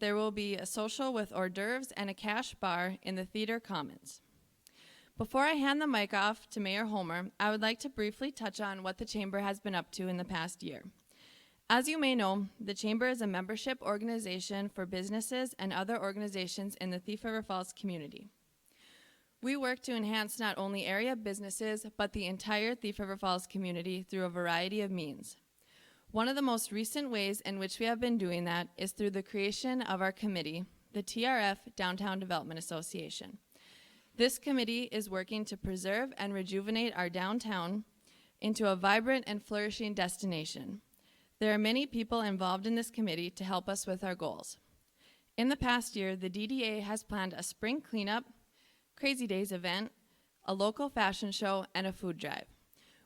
There will be a social with hors d'oeuvres and a cash bar in the theater commons. Before I hand the mic off to Mayor Homer, I would like to briefly touch on what the Chamber has been up to in the past year. As you may know, the Chamber is a membership organization for businesses and other organizations in the Thief River Falls community. We work to enhance not only area businesses, but the entire Thief River Falls community through a variety of means. One of the most recent ways in which we have been doing that is through the creation of our committee, the TRF Downtown Development Association. This committee is working to preserve and rejuvenate our downtown into a vibrant and flourishing destination. There are many people involved in this committee to help us with our goals. In the past year, the DDA has planned a spring cleanup, Crazy Days event, a local fashion show, and a food drive.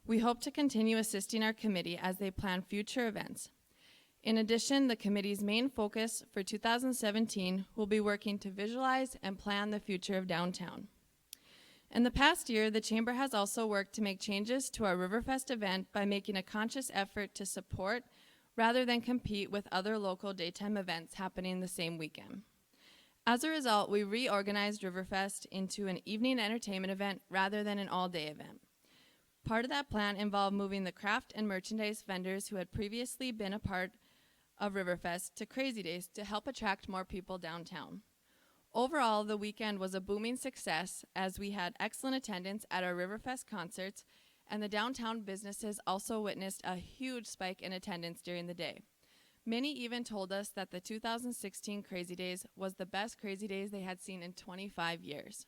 We hope to continue assisting our committee as they plan future events. In addition, the committee's main focus for 2017 will be working to visualize and plan the future of downtown. In the past year, the Chamber has also worked to make changes to our Riverfest event by making a conscious effort to support rather than compete with other local daytime events happening the same weekend. As a result, we reorganized Riverfest into an evening entertainment event rather than an all-day event. Part of that plan involved moving the craft and merchandise vendors who had previously been a part of Riverfest to Crazy Days to help attract more people downtown. Overall, the weekend was a booming success as we had excellent attendance at our Riverfest concerts, and the downtown businesses also witnessed a huge spike in attendance during the day. Many even told us that the 2016 Crazy Days was the best Crazy Days they had seen in 25 years.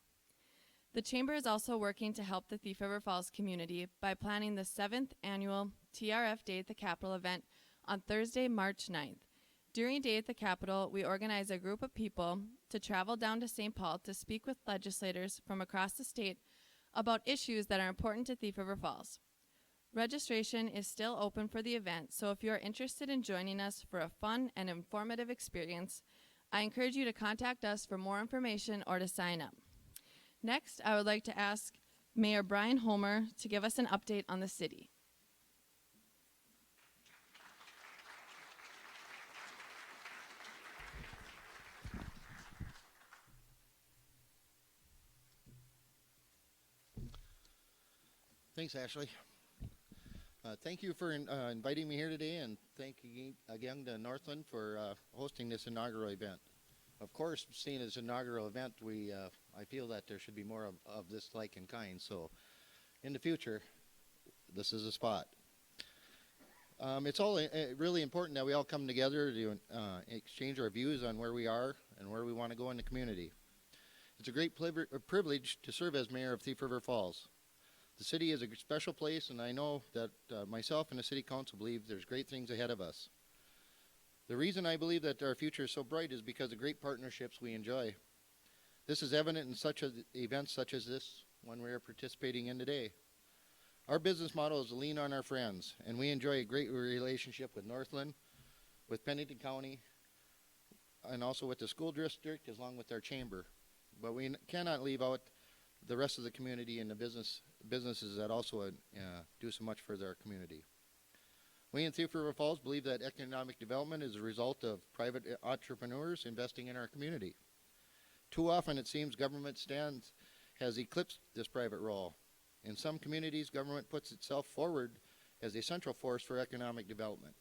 The Chamber is also working to help the Thief River Falls community by planning the 7th annual TRF Day at the Capitol event on Thursday, March 9th. During Day at the Capitol, we organize a group of people to travel down to St. Paul to speak with legislators from across the state about issues that are important to Thief River Falls. Registration is still open for the event, so if you are interested in joining us for a fun and informative experience, I encourage you to contact us for more information or to sign up. Next, I would like to ask Mayor Brian Homer to give us an update on the city. Thanks, Ashley. Thank you for inviting me here today, and thank you again to Northland for hosting this inaugural event. Of course, seeing as an inaugural event, I feel that there should be more of this like and kind. So, in the future, this is a spot. It's all really important that we all come together to exchange our views on where we are and where we want to go in the community. It's a great privilege to serve as mayor of Thief River Falls. The city is a special place, and I know that myself and the city council believe there's great things ahead of us. The reason I believe that our future is so bright is because of great partnerships we enjoy. This is evident in events such as this one we are participating in today. Our business model is to lean on our friends, and we enjoy a great relationship with Northland, with Pennington County, and also with the school district, along with our chamber. But we cannot leave out the rest of the community and the businesses that also do so much for their community. We in Thief River Falls believe that economic development is a result of private entrepreneurs investing in our community. Too often it seems government has eclipsed this private role. In some communities, government puts itself forward as a central force for economic development.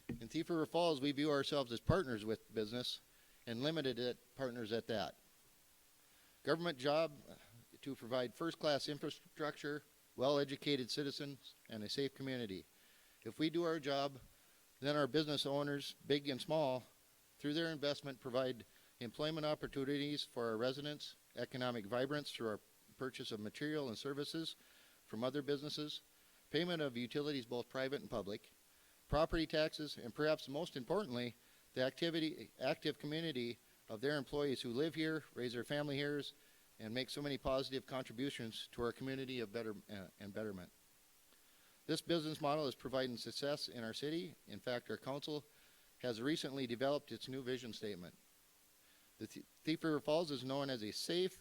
In Thief River Falls, we view ourselves as partners with business and limited partners at that. Government job to provide first-class infrastructure, well-educated citizens, and a safe community. If we do our job, then our business owners, big and small, through their investment provide employment opportunities for our residents, economic vibrance through our purchase of material and services from other businesses, payment of utilities both private and public, property taxes, and perhaps most importantly, the active community of their employees who live here, raise their family here, and make so many positive contributions to our community of betterment. This business model is providing success in our city. In fact, our council has recently developed its new vision statement. The Thief River Falls is known as a safe,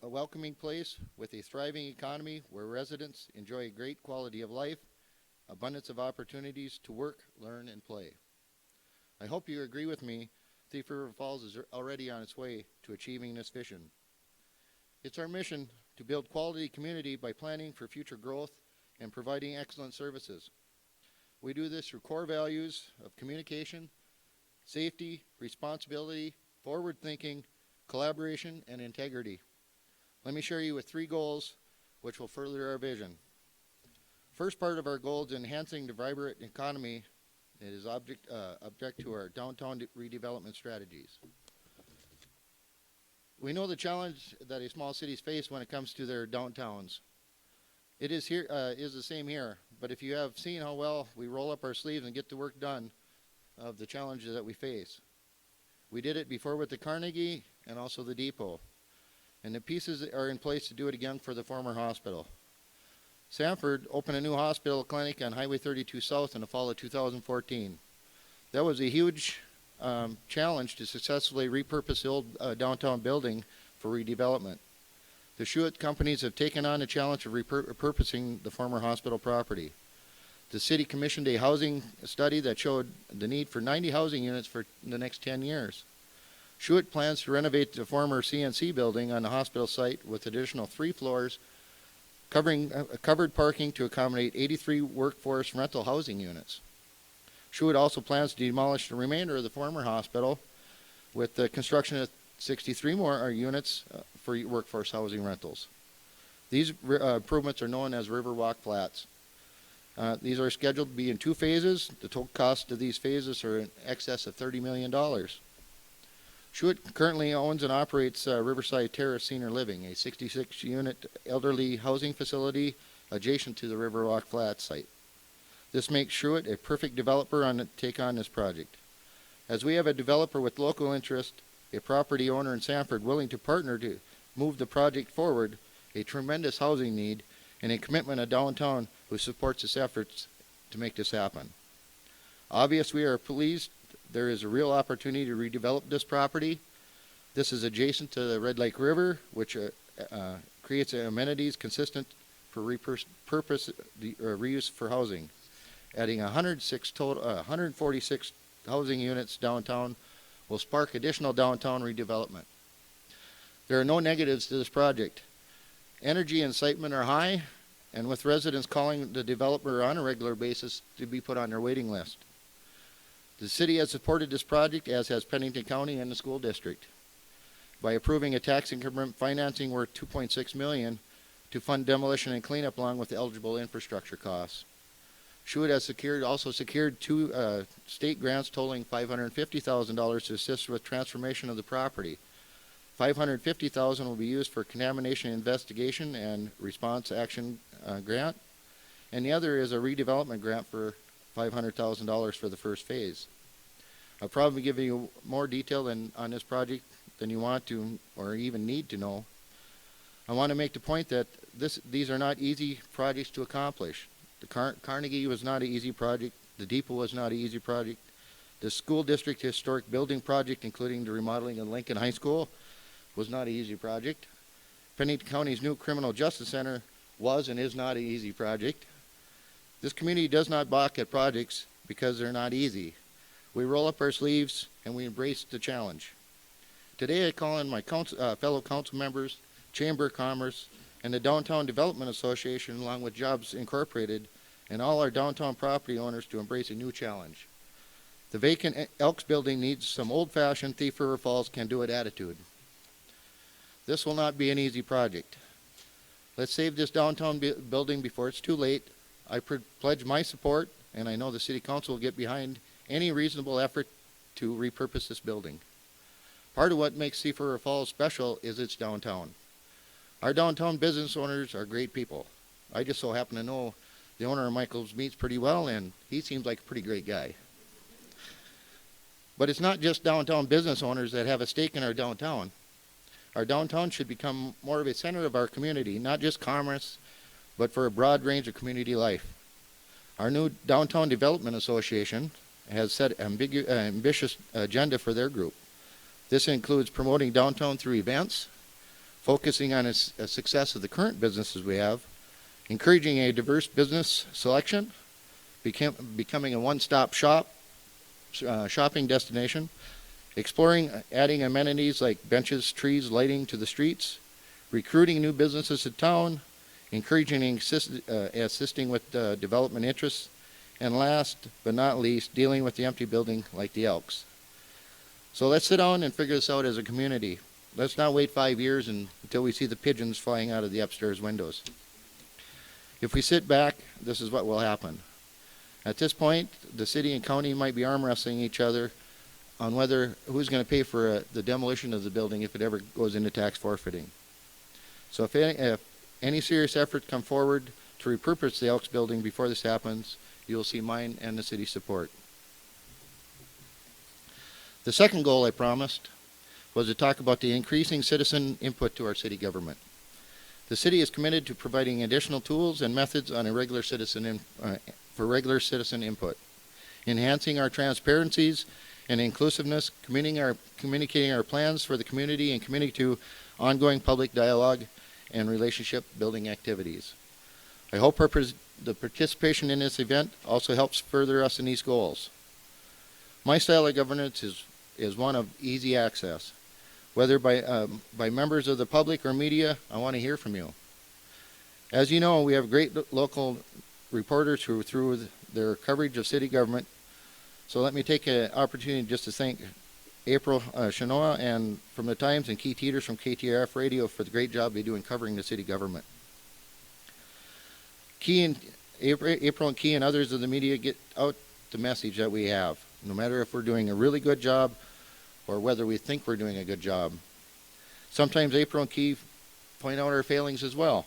welcoming place with a thriving economy where residents enjoy a great quality of life, abundance of opportunities to work, learn, and play. I hope you agree with me Thief River Falls is already on its way to achieving this vision. It's our mission to build quality community by planning for future growth and providing excellent services. We do this through core values of communication, safety, responsibility, forward thinking, collaboration, and integrity. Let me share you with 3 goals which will further our vision. First part of our goal is enhancing the vibrant economy. It is object to our downtown redevelopment strategies. We know the challenge that a small cities face when it comes to their downtowns. It is the same here, but if you have seen how well we roll up our sleeves and get the work done of the challenges that we face. We did it before with the Carnegie and also the depot, and the pieces are in place to do it again for the former hospital. Sanford opened a new hospital clinic on Highway 32 South in the fall of 2014. That was a huge challenge to successfully repurpose the old downtown building for redevelopment. The Schuett companies have taken on the challenge of repurposing the former hospital property. The city commissioned a housing study that showed the need for 90 housing units for the next 10 years. Schuett plans to renovate the former CNC building on the hospital site with additional 3 floors, covering covered parking to accommodate 83 workforce rental housing units. Schuett also plans to demolish the remainder of the former hospital with the construction of 63 more units for workforce housing rentals. These improvements are known as Riverwalk Flats. These are scheduled to be in 2 phases. The total cost of these phases are in excess of $30 million. Schuett currently owns and operates Riverside Terrace Senior Living, a 66-unit elderly housing facility adjacent to the Riverwalk Flats site. This makes Schuett a perfect developer to take on this project. As we have a developer with local interest, a property owner in Sanford willing to partner to move the project forward, a tremendous housing need, and a commitment of downtown who supports this efforts to make this happen. Obviously, we are pleased there is a real opportunity to redevelop this property. This is adjacent to the Red Lake River, which creates amenities consistent for reuse for housing. Adding 146 housing units downtown will spark additional downtown redevelopment. There are no negatives to this project. Energy and excitement are high, and with residents calling the developer on a regular basis to be put on their waiting list. The city has supported this project, as has Pennington County and the school district, by approving a tax increment financing worth $2.6 million to fund demolition and cleanup along with eligible infrastructure costs. Schuett has also secured 2 state grants totaling $550,000 to assist with transformation of the property. $550,000 will be used for contamination investigation and response action grant, and the other is a redevelopment grant for $500,000 for the first phase. I'll probably give you more detail on this project than you want to or even need to know. I want to make the point that these are not easy projects to accomplish. The Carnegie was not an easy project. The depot was not an easy project. The school district historic building project, including the remodeling of Lincoln High School, was not an easy project. Pennington County's new criminal justice center was and is not an easy project. This community does not balk at projects because they're not easy. We roll up our sleeves and we embrace the challenge. Today I call on my fellow council members, Chamber of Commerce, and the Downtown Development Association, along with Jobs Incorporated, and all our downtown property owners to embrace a new challenge. The vacant Elks building needs some old-fashioned Thief River Falls can-do-it attitude. This will not be an easy project. Let's save this downtown building before it's too late. I pledge my support, and I know the City Council will get behind any reasonable effort to repurpose this building. Part of what makes Thief River Falls special is its downtown. Our downtown business owners are great people. I just so happen to know the owner of Michael's Meats pretty well, and he seems like a pretty great guy. But it's not just downtown business owners that have a stake in our downtown. Our downtown should become more of a center of our community, not just commerce, but for a broad range of community life. Our new Downtown Development Association has set an ambitious agenda for their group. This includes promoting downtown through events, focusing on the success of the current businesses we have, encouraging a diverse business selection, becoming a one-stop shop, shopping destination, exploring adding amenities like benches, trees, lighting to the streets, recruiting new businesses to town, encouraging and assisting with development interests, and last but not least, dealing with the empty building like the Elks. So let's sit down and figure this out as a community. Let's not wait 5 years until we see the pigeons flying out of the upstairs windows. If we sit back, this is what will happen. At this point, the city and county might be arm wrestling each other on who's going to pay for the demolition of the building if it ever goes into tax forfeiting. So if any serious efforts come forward to repurpose the Elks building before this happens, you'll see mine and the city's support. The second goal I promised was to talk about the increasing citizen input to our city government. The city is committed to providing additional tools and methods on for regular citizen input, enhancing our transparencies and inclusiveness, communicating our plans for the community, and committing to ongoing public dialogue and relationship building activities. I hope the participation in this event also helps further us in these goals. My style of governance is one of easy access. Whether by members of the public or media, I want to hear from you. As you know, we have great local reporters who, through their coverage of city government. So let me take an opportunity just to thank April Shanoa and from the Times and Keith Teeters from TRF Radio for the great job they do in covering the city government. April and Key and others of the media get out the message that we have, no matter if we're doing a really good job or whether we think we're doing a good job. Sometimes April and Key point out our failings as well.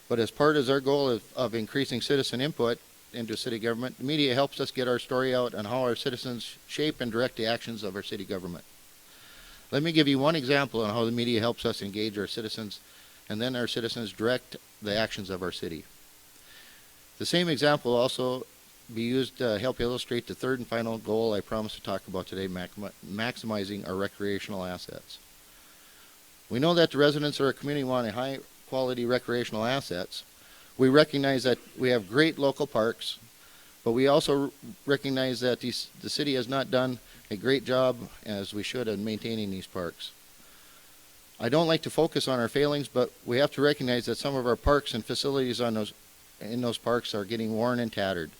But as part of our goal of increasing citizen input into city government, the media helps us get our story out on how our citizens shape and direct the actions of our city government. Let me give you one example on how the media helps us engage our citizens, and then our citizens direct the actions of our city. The same example will also be used to help illustrate the third and final goal I promised to talk about today, maximizing our recreational assets. We know that the residents of our community want a high-quality recreational assets. We recognize that we have great local parks, but we also recognize that the city has not done a great job as we should in maintaining these parks. I don't like to focus on our failings, but we have to recognize that some of our parks and facilities in those parks are getting worn and tattered.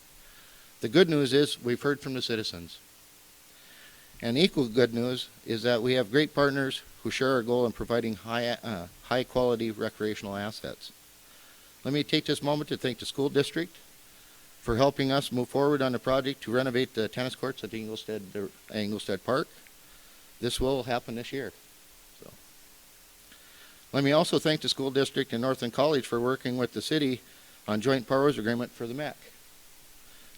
The good news is we've heard from the citizens. And equal good news is that we have great partners who share our goal in providing high-quality recreational assets. Let me take this moment to thank the school district for helping us move forward on the project to renovate the tennis courts at Engelstad Park. This will happen this year. So, let me also thank the school district and Northland College for working with the city on joint powers agreement for the MEC.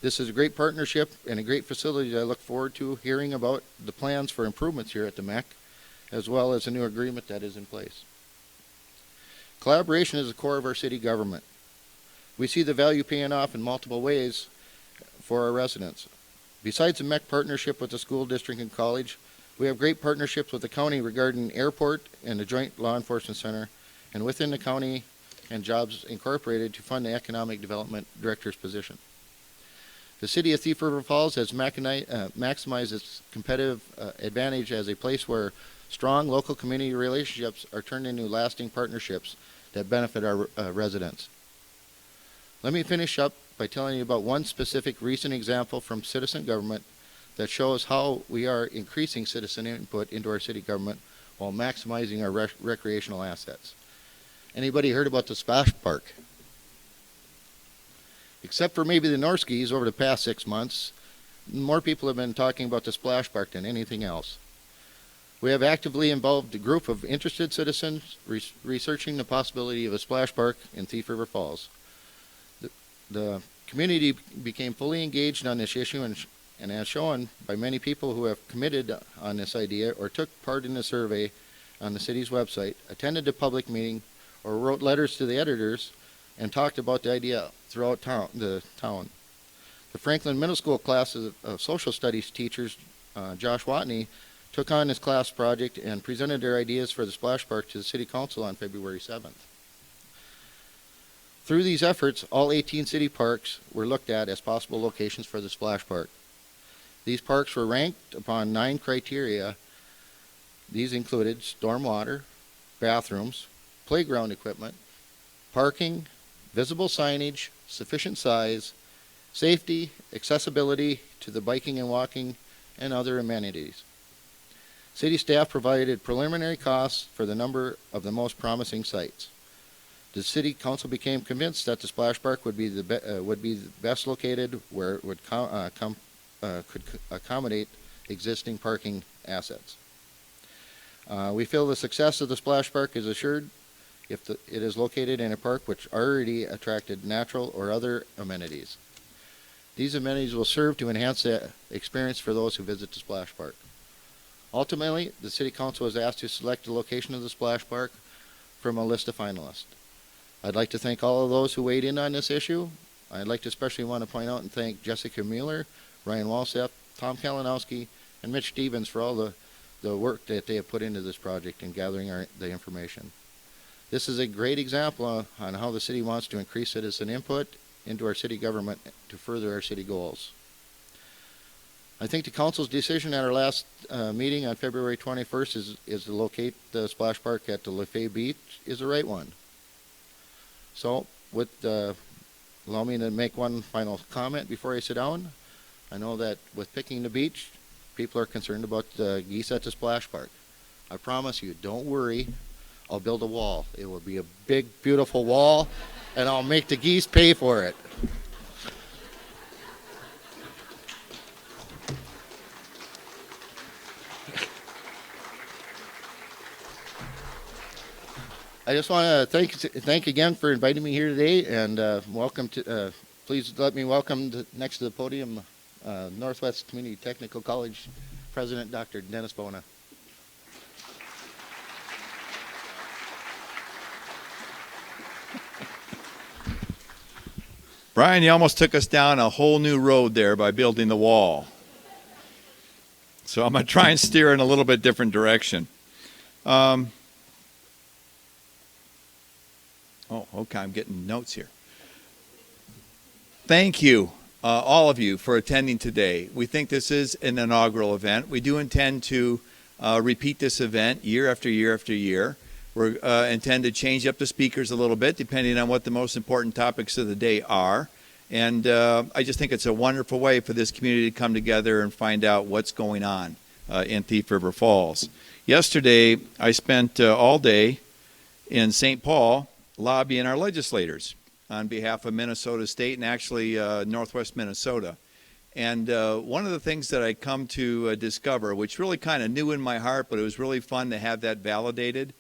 This is a great partnership and a great facility that I look forward to hearing about the plans for improvements here at the MEC, as well as a new agreement that is in place. Collaboration is the core of our city government. We see the value paying off in multiple ways for our residents. Besides the MEC partnership with the school district and college, we have great partnerships with the county regarding airport and the Joint Law Enforcement Center, and within the county and Jobs Incorporated to fund the Economic Development Director's position. The city of Thief River Falls has maximized its competitive advantage as a place where strong local community relationships are turned into lasting partnerships that benefit our residents. Let me finish up by telling you about one specific recent example from citizen government that shows how we are increasing citizen input into our city government while maximizing our recreational assets. Anybody heard about the splash park? Except for maybe the Norskis over the past 6 months, more people have been talking about the splash park than anything else. We have actively involved a group of interested citizens researching the possibility of a splash park in Thief River Falls. The community became fully engaged on this issue and as shown by many people who have committed on this idea or took part in the survey on the city's website, attended a public meeting, or wrote letters to the editors and talked about the idea throughout the town. The Franklin Middle School class of social studies teachers, Josh Watney, took on this class project and presented their ideas for the splash park to the city council on February 7th. Through these efforts, all 18 city parks were looked at as possible locations for the splash park. These parks were ranked upon 9 criteria These included stormwater, bathrooms, playground equipment, parking, visible signage, sufficient size, safety, accessibility to the biking and walking, and other amenities. City staff provided preliminary costs for the number of the most promising sites. The city council became convinced that the splash park would be the best located where it would could accommodate existing parking assets. We feel the success of the splash park is assured if it is located in a park which already attracted natural or other amenities. These amenities will serve to enhance the experience for those who visit the splash park. Ultimately, the City Council was asked to select the location of the splash park from a list of finalists. I'd like to thank all of those who weighed in on this issue. I'd like to especially want to point out and thank Jessica Mueller, Ryan Walseth, Tom Kalinowski, and Mitch Stevens for all the work that they have put into this project and gathering the information. This is a great example on how the city wants to increase citizen input into our city government to further our city goals. I think the council's decision at our last meeting on February 21st is to locate the splash park at the Lefay Beach is the right one. So, allow me to make one final comment before I sit down. I know that with picking the beach, people are concerned about the geese at the splash park. I promise you, don't worry. I'll build a wall. It will be a big, beautiful wall, and I'll make the geese pay for it. I just want to thank again for inviting me here today, and welcome to. Please let me welcome next to the podium, Northwest Community Technical College President Dr. Dennis Bona. Brian, you almost took us down a whole new road there by building the wall. So I'm going to try and steer in a little bit different direction. Okay, I'm getting notes here. Thank you, all of you, for attending today. We think this is an inaugural event. We do intend to repeat this event year after year after year. We intend to change up the speakers a little bit, depending on what the most important topics of the day are. And I just think it's a wonderful way for this community to come together and find out what's going on in Thief River Falls. Yesterday, I spent all day in St. Paul lobbying our legislators on behalf of Minnesota State and actually Northwest Minnesota. And one of the things that I come to discover, which really kind of new in my heart, but it was really fun to have that validated,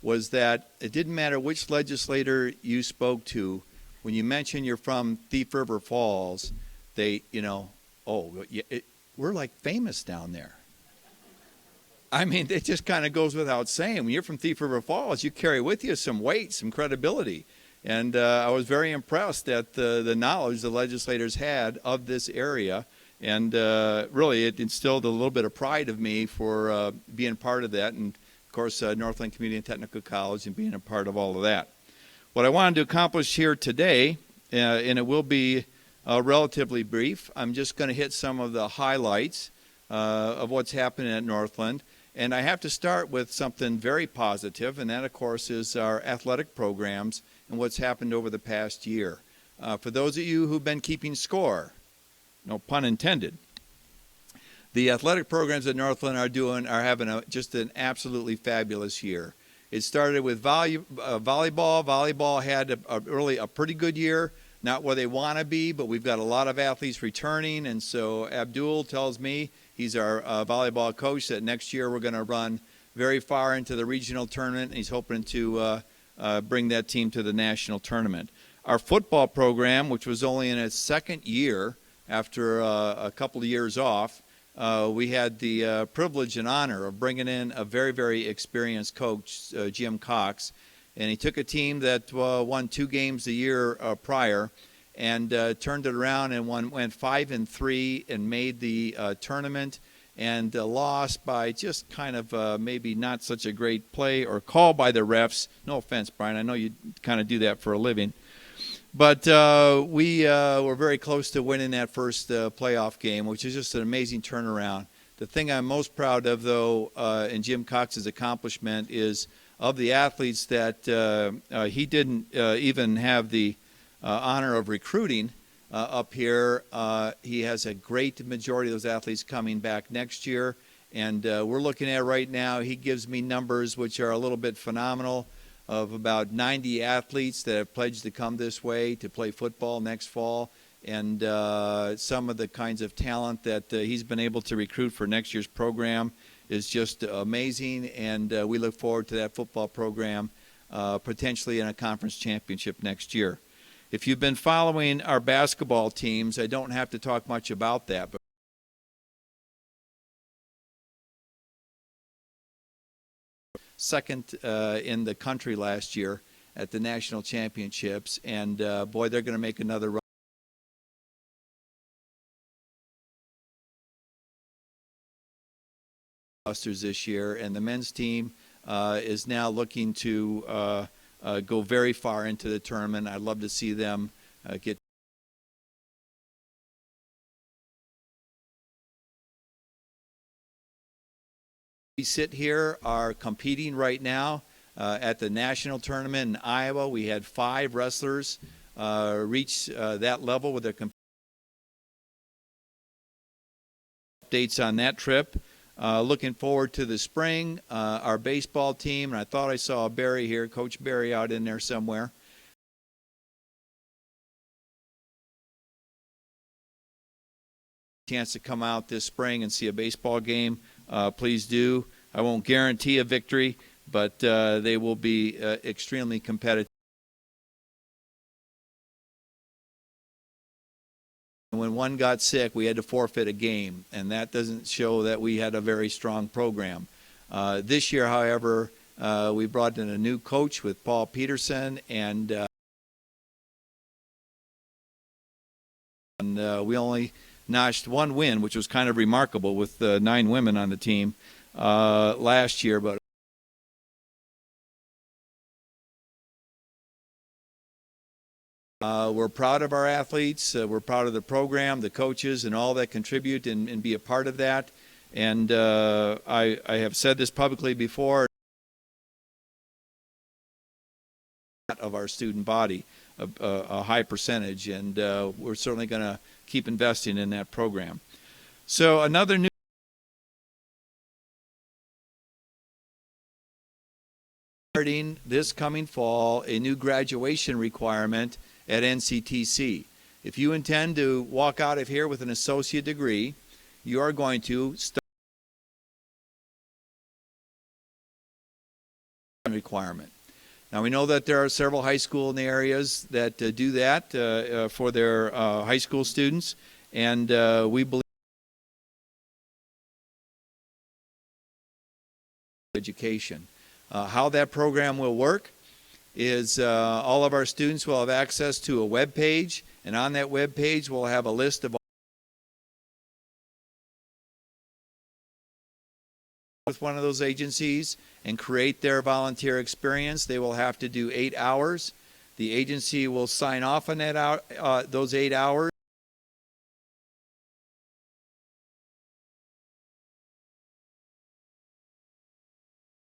was that it didn't matter which legislator you spoke to. When you mention you're from Thief River Falls, they, we're like famous down there. I mean, it just kind of goes without saying. When you're from Thief River Falls, you carry with you some weight, some credibility. And I was very impressed at the knowledge the legislators had of this area. And really, it instilled a little bit of pride of me for being part of that. And, of course, Northland Community and Technical College and being a part of all of that. What I wanted to accomplish here today, and it will be relatively brief, I'm just going to hit some of the highlights of what's happening at Northland. And I have to start with something very positive, and that, of course, is our athletic programs and what's happened over the past year. For those of you who've been keeping score, no pun intended, the athletic programs at Northland are having just an absolutely fabulous year. It started with volleyball. Volleyball had really a pretty good year, not where they want to be, but we've got a lot of athletes returning, and so Abdul tells me, he's our volleyball coach, that next year we're going to run very far into the regional tournament, and he's hoping to bring that team to the national tournament. Our football program, which was only in its second year after a couple of years off, we had the privilege and honor of bringing in a very, very experienced coach, Jim Cox, and he took a team that won 2 games the year prior and turned it around and went 5-3 and made the tournament, and lost by just kind of maybe not such a great play or call by the refs. No offense, Brian, I know you kind of do that for a living. But we were very close to winning that first playoff game, which is just an amazing turnaround. The thing I'm most proud of, though, in Jim Cox's accomplishment is of the athletes that he didn't even have the honor of recruiting up here. He has a great majority of those athletes coming back next year. And we're looking at right now, he gives me numbers which are a little bit phenomenal of about 90 athletes that have pledged to come this way to play football next fall. And some of the kinds of talent that he's been able to recruit for next year's program is just amazing. And we look forward to that football program potentially in a conference championship next year. If you've been following our basketball teams, I don't have to talk much about that. But second in the country last year at the national championships, and boy, they're going to make another run. This year, and the men's team is now looking to go very far into the tournament. I'd love to see them get. We sit here are competing right now at the national tournament in Iowa. We had 5 wrestlers reach that level with their updates on that trip. Looking forward to the spring. Our baseball team, and I thought I saw Barry here, Coach Barry out in there somewhere. Chance to come out this spring and see a baseball game, please do. I won't guarantee a victory, but they will be extremely competitive. When one got sick, we had to forfeit a game, and that doesn't show that we had a very strong program. This year, however, we brought in a new coach with Paul Peterson, and we only notched 1 win, which was kind of remarkable with 9 women on the team last year. But we're proud of our athletes. We're proud of the program, the coaches, and all that contribute and be a part of that. And I have said this publicly before, of our student body, a high percentage, and we're certainly going to keep investing in that program. So another new starting this coming fall, a new graduation requirement at NCTC. If you intend to walk out of here with an associate degree, you are going to start requirement. Now, we know that there are several high school in the areas that do that for their high school students, and we believe education. How that program will work is all of our students will have access to a web page, and on that web page we'll have a list of with one of those agencies and create their volunteer experience. They will have to do 8 hours. The agency will sign off on that those 8 hours.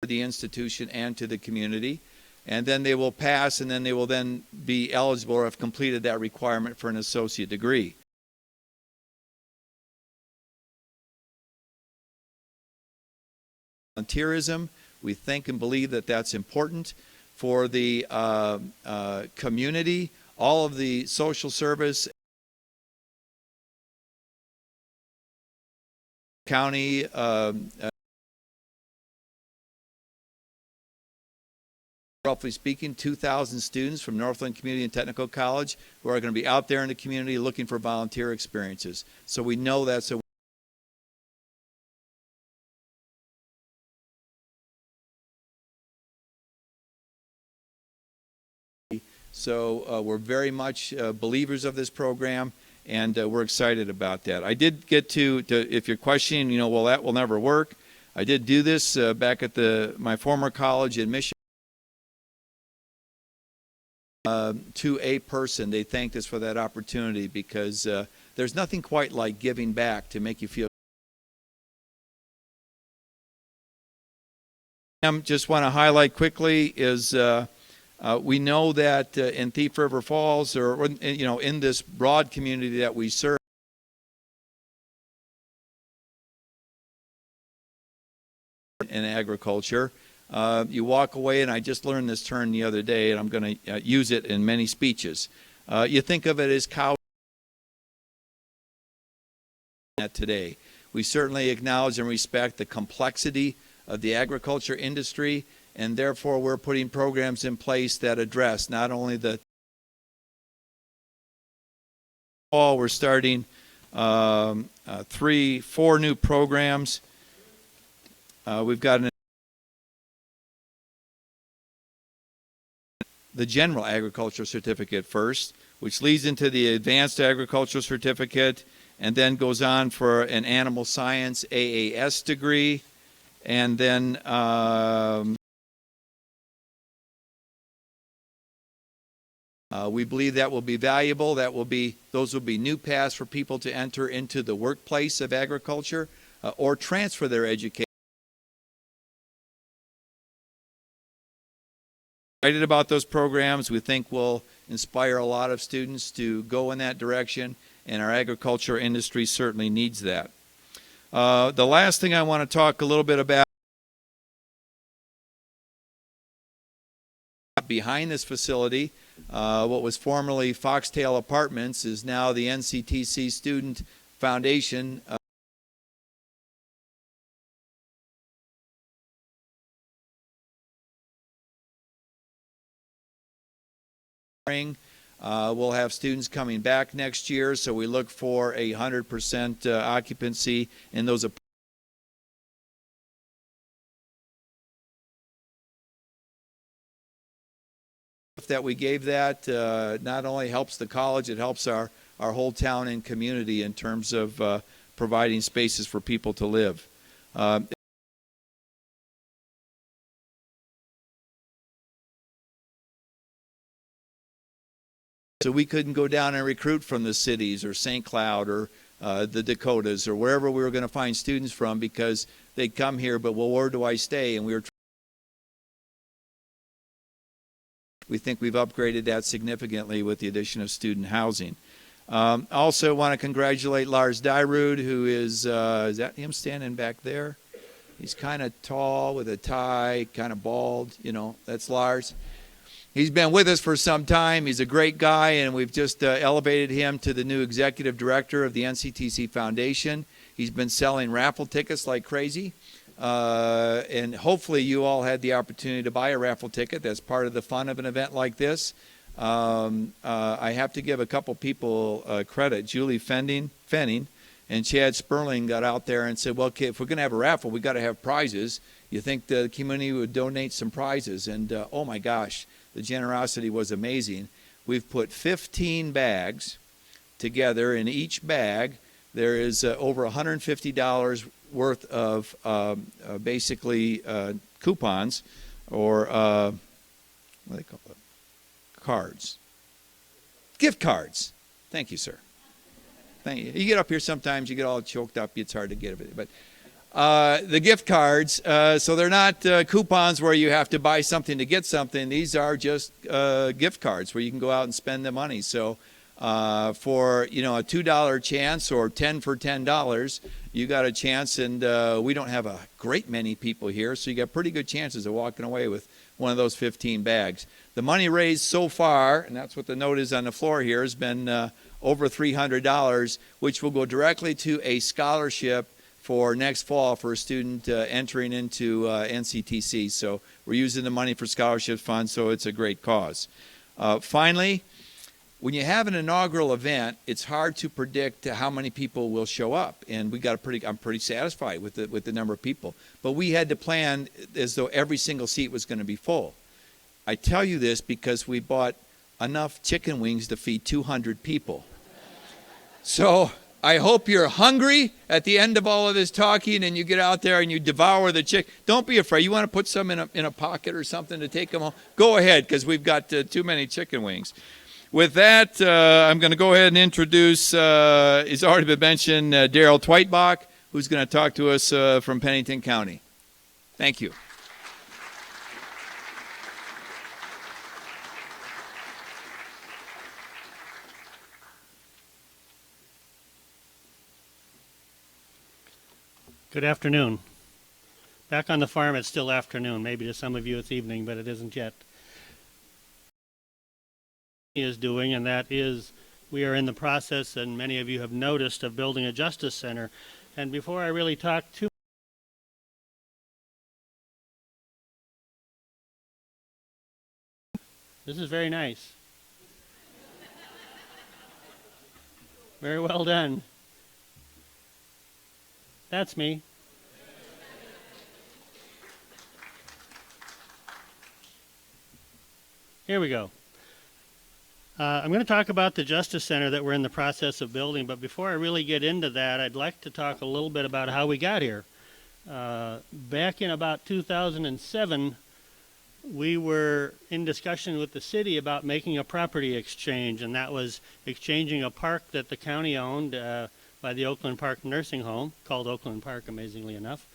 To the institution and to the community, and then they will pass, and then they will then be eligible or have completed that requirement for an associate degree. Volunteerism, we think and believe that that's important for the community. All of the social service, county, roughly speaking, 2,000 students from Northland Community and Technical College who are going to be out there in the community looking for volunteer experiences. So we know that's a So we're very much believers of this program, and we're excited about that. I did get to if you're questioning, well, that will never work. I did do this back at my former college in Michigan. To a person, they thanked us for that opportunity because there's nothing quite like giving back to make you feel Just want to highlight quickly is we know that in Thief River Falls, or in this broad community that we serve, in agriculture, you walk away, and I just learned this term the other day, and I'm going to use it in many speeches. You think of it as cow. Today, we certainly acknowledge and respect the complexity of the agriculture industry, and therefore we're putting programs in place that address not only the we're starting 4 new programs. We've got the general agriculture certificate first, which leads into the advanced agricultural certificate, and then goes on for an animal science AAS degree, and then we believe that will be valuable. Those will be new paths for people to enter into the workplace of agriculture or transfer their education. Excited about those programs. We think will inspire a lot of students to go in that direction, and our agriculture industry certainly needs that. The last thing I want to talk a little bit about behind this facility, what was formerly Foxtail Apartments is now the NCTC Student Foundation. We'll have students coming back next year, so we look for 100% occupancy in those apartments. That we gave that not only helps the college, it helps our whole town and community in terms of providing spaces for people to live. So we couldn't go down and recruit from the cities or St. Cloud or the Dakotas or wherever we were going to find students from, because they'd come here, but well, where do I stay? And we think we've upgraded that significantly with the addition of student housing. Also want to congratulate Lars Dyrud, who is that him standing back there? He's kind of tall with a tie, kind of bald, that's Lars. He's been with us for some time. He's a great guy, and we've just elevated him to the new executive director of the NCTC Foundation. He's been selling raffle tickets like crazy, and hopefully you all had the opportunity to buy a raffle ticket. That's part of the fun of an event like this. I have to give a couple people credit. Julie Fenning and Chad Sperling got out there and said, well, okay, if we're going to have a raffle, we've got to have prizes. You think the community would donate some prizes? And oh my gosh, the generosity was amazing. We've put 15 bags together. In each bag, there is over $150 worth of basically coupons or what do they call it? Cards. Gift cards. Thank you, sir. Thank you. You get up here sometimes, you get all choked up. It's hard to get it. But the gift cards, so they're not coupons where you have to buy something to get something. These are just gift cards where you can go out and spend the money. So for a $2 chance or 10 for $10, you got a chance, and we don't have a great many people here, so you got pretty good chances of walking away with one of those 15 bags. The money raised so far, and that's what the note is on the floor here, has been over $300, which will go directly to a scholarship for next fall for a student entering into NCTC. So we're using the money for scholarship funds, so it's a great cause. Finally, when you have an inaugural event, it's hard to predict how many people will show up, and I'm pretty satisfied with the number of people. But we had to plan as though every single seat was going to be full. I tell you this because we bought enough chicken wings to feed 200 people. So I hope you're hungry at the end of all of this talking, and you get out there and you devour the chicken. Don't be afraid. You want to put some in a pocket or something to take them home? Go ahead, because we've got too many chicken wings. With that, I'm going to go ahead and introduce, it's already been mentioned, Daryl Tweitbach, who's going to talk to us from Pennington County. Thank you. Good afternoon. Back on the farm, it's still afternoon. Maybe to some of you it's evening, but it isn't yet. Is doing, and that is we are in the process, and many of you have noticed, of building a justice center. And before I really talk too this is very nice. Very well done. That's me. Here we go. I'm going to talk about the Justice Center that we're in the process of building, but before I really get into that, I'd like to talk a little bit about how we got here. Back in about 2007, we were in discussion with the city about making a property exchange, and that was exchanging a park that the county owned by the Oakland Park Nursing Home, called Oakland Park, amazingly enough,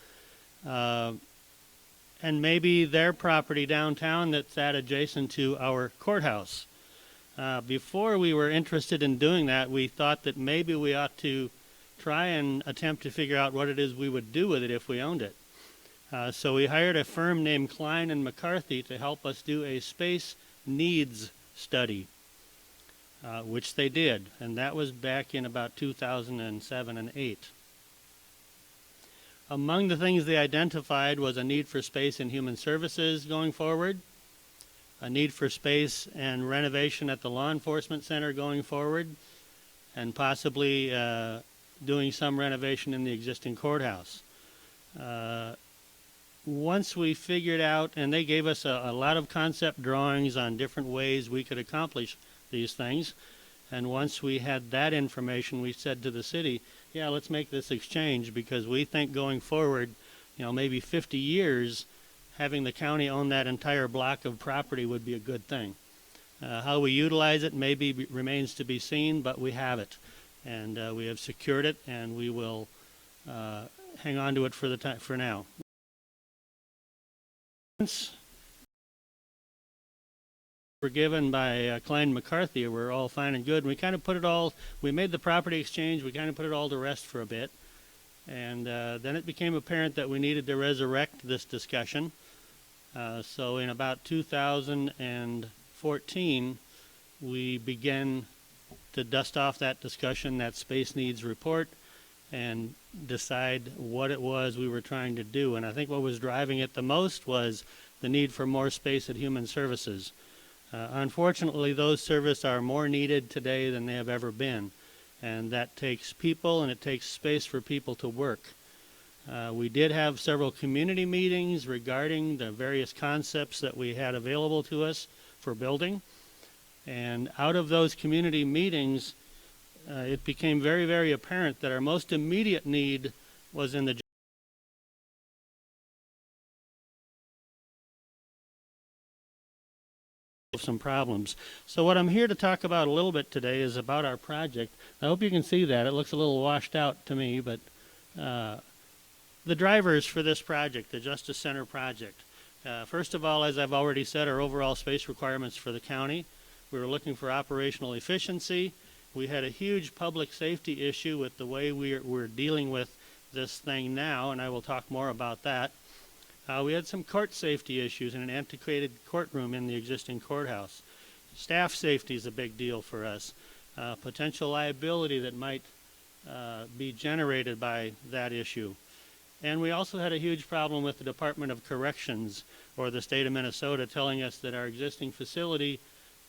and maybe their property downtown that's adjacent to our courthouse. Before we were interested in doing that, we thought that maybe we ought to try and attempt to figure out what it is we would do with it if we owned it. So we hired a firm named Klein and McCarthy to help us do a space needs study, which they did, and that was back in about 2007 and 8. Among the things they identified was a need for space in human services going forward, a need for space and renovation at the law enforcement center going forward, and possibly doing some renovation in the existing courthouse. Once we figured out, and they gave us a lot of concept drawings on different ways we could accomplish these things, and once we had that information, we said to the city, yeah, let's make this exchange, because we think going forward, maybe 50 years, having the county own that entire block of property would be a good thing. How we utilize it maybe remains to be seen, but we have it, and we have secured it, and we will hang on to it for now. Were given by Klein McCarthy were all fine and good. And we kind of put it all, we made the property exchange, we kind of put it all to rest for a bit. And then it became apparent that we needed to resurrect this discussion. So in about 2014, we began to dust off that discussion, that space needs report, and decide what it was we were trying to do. And I think what was driving it the most was the need for more space at human services. Unfortunately, those services are more needed today than they have ever been. And that takes people, and it takes space for people to work. We did have several community meetings regarding the various concepts that we had available to us for building. And out of those community meetings, it became very, very apparent that our most immediate need was in the some problems. So what I'm here to talk about a little bit today is about our project. I hope you can see that. It looks a little washed out to me, but the drivers for this project, the Justice Center project. First of all, as I've already said, our overall space requirements for the county. We were looking for operational efficiency. We had a huge public safety issue with the way we're dealing with this thing now, and I will talk more about that. We had some court safety issues in an antiquated courtroom in the existing courthouse. Staff safety is a big deal for us. Potential liability that might be generated by that issue. And we also had a huge problem with the Department of Corrections, or the state of Minnesota, telling us that our existing facility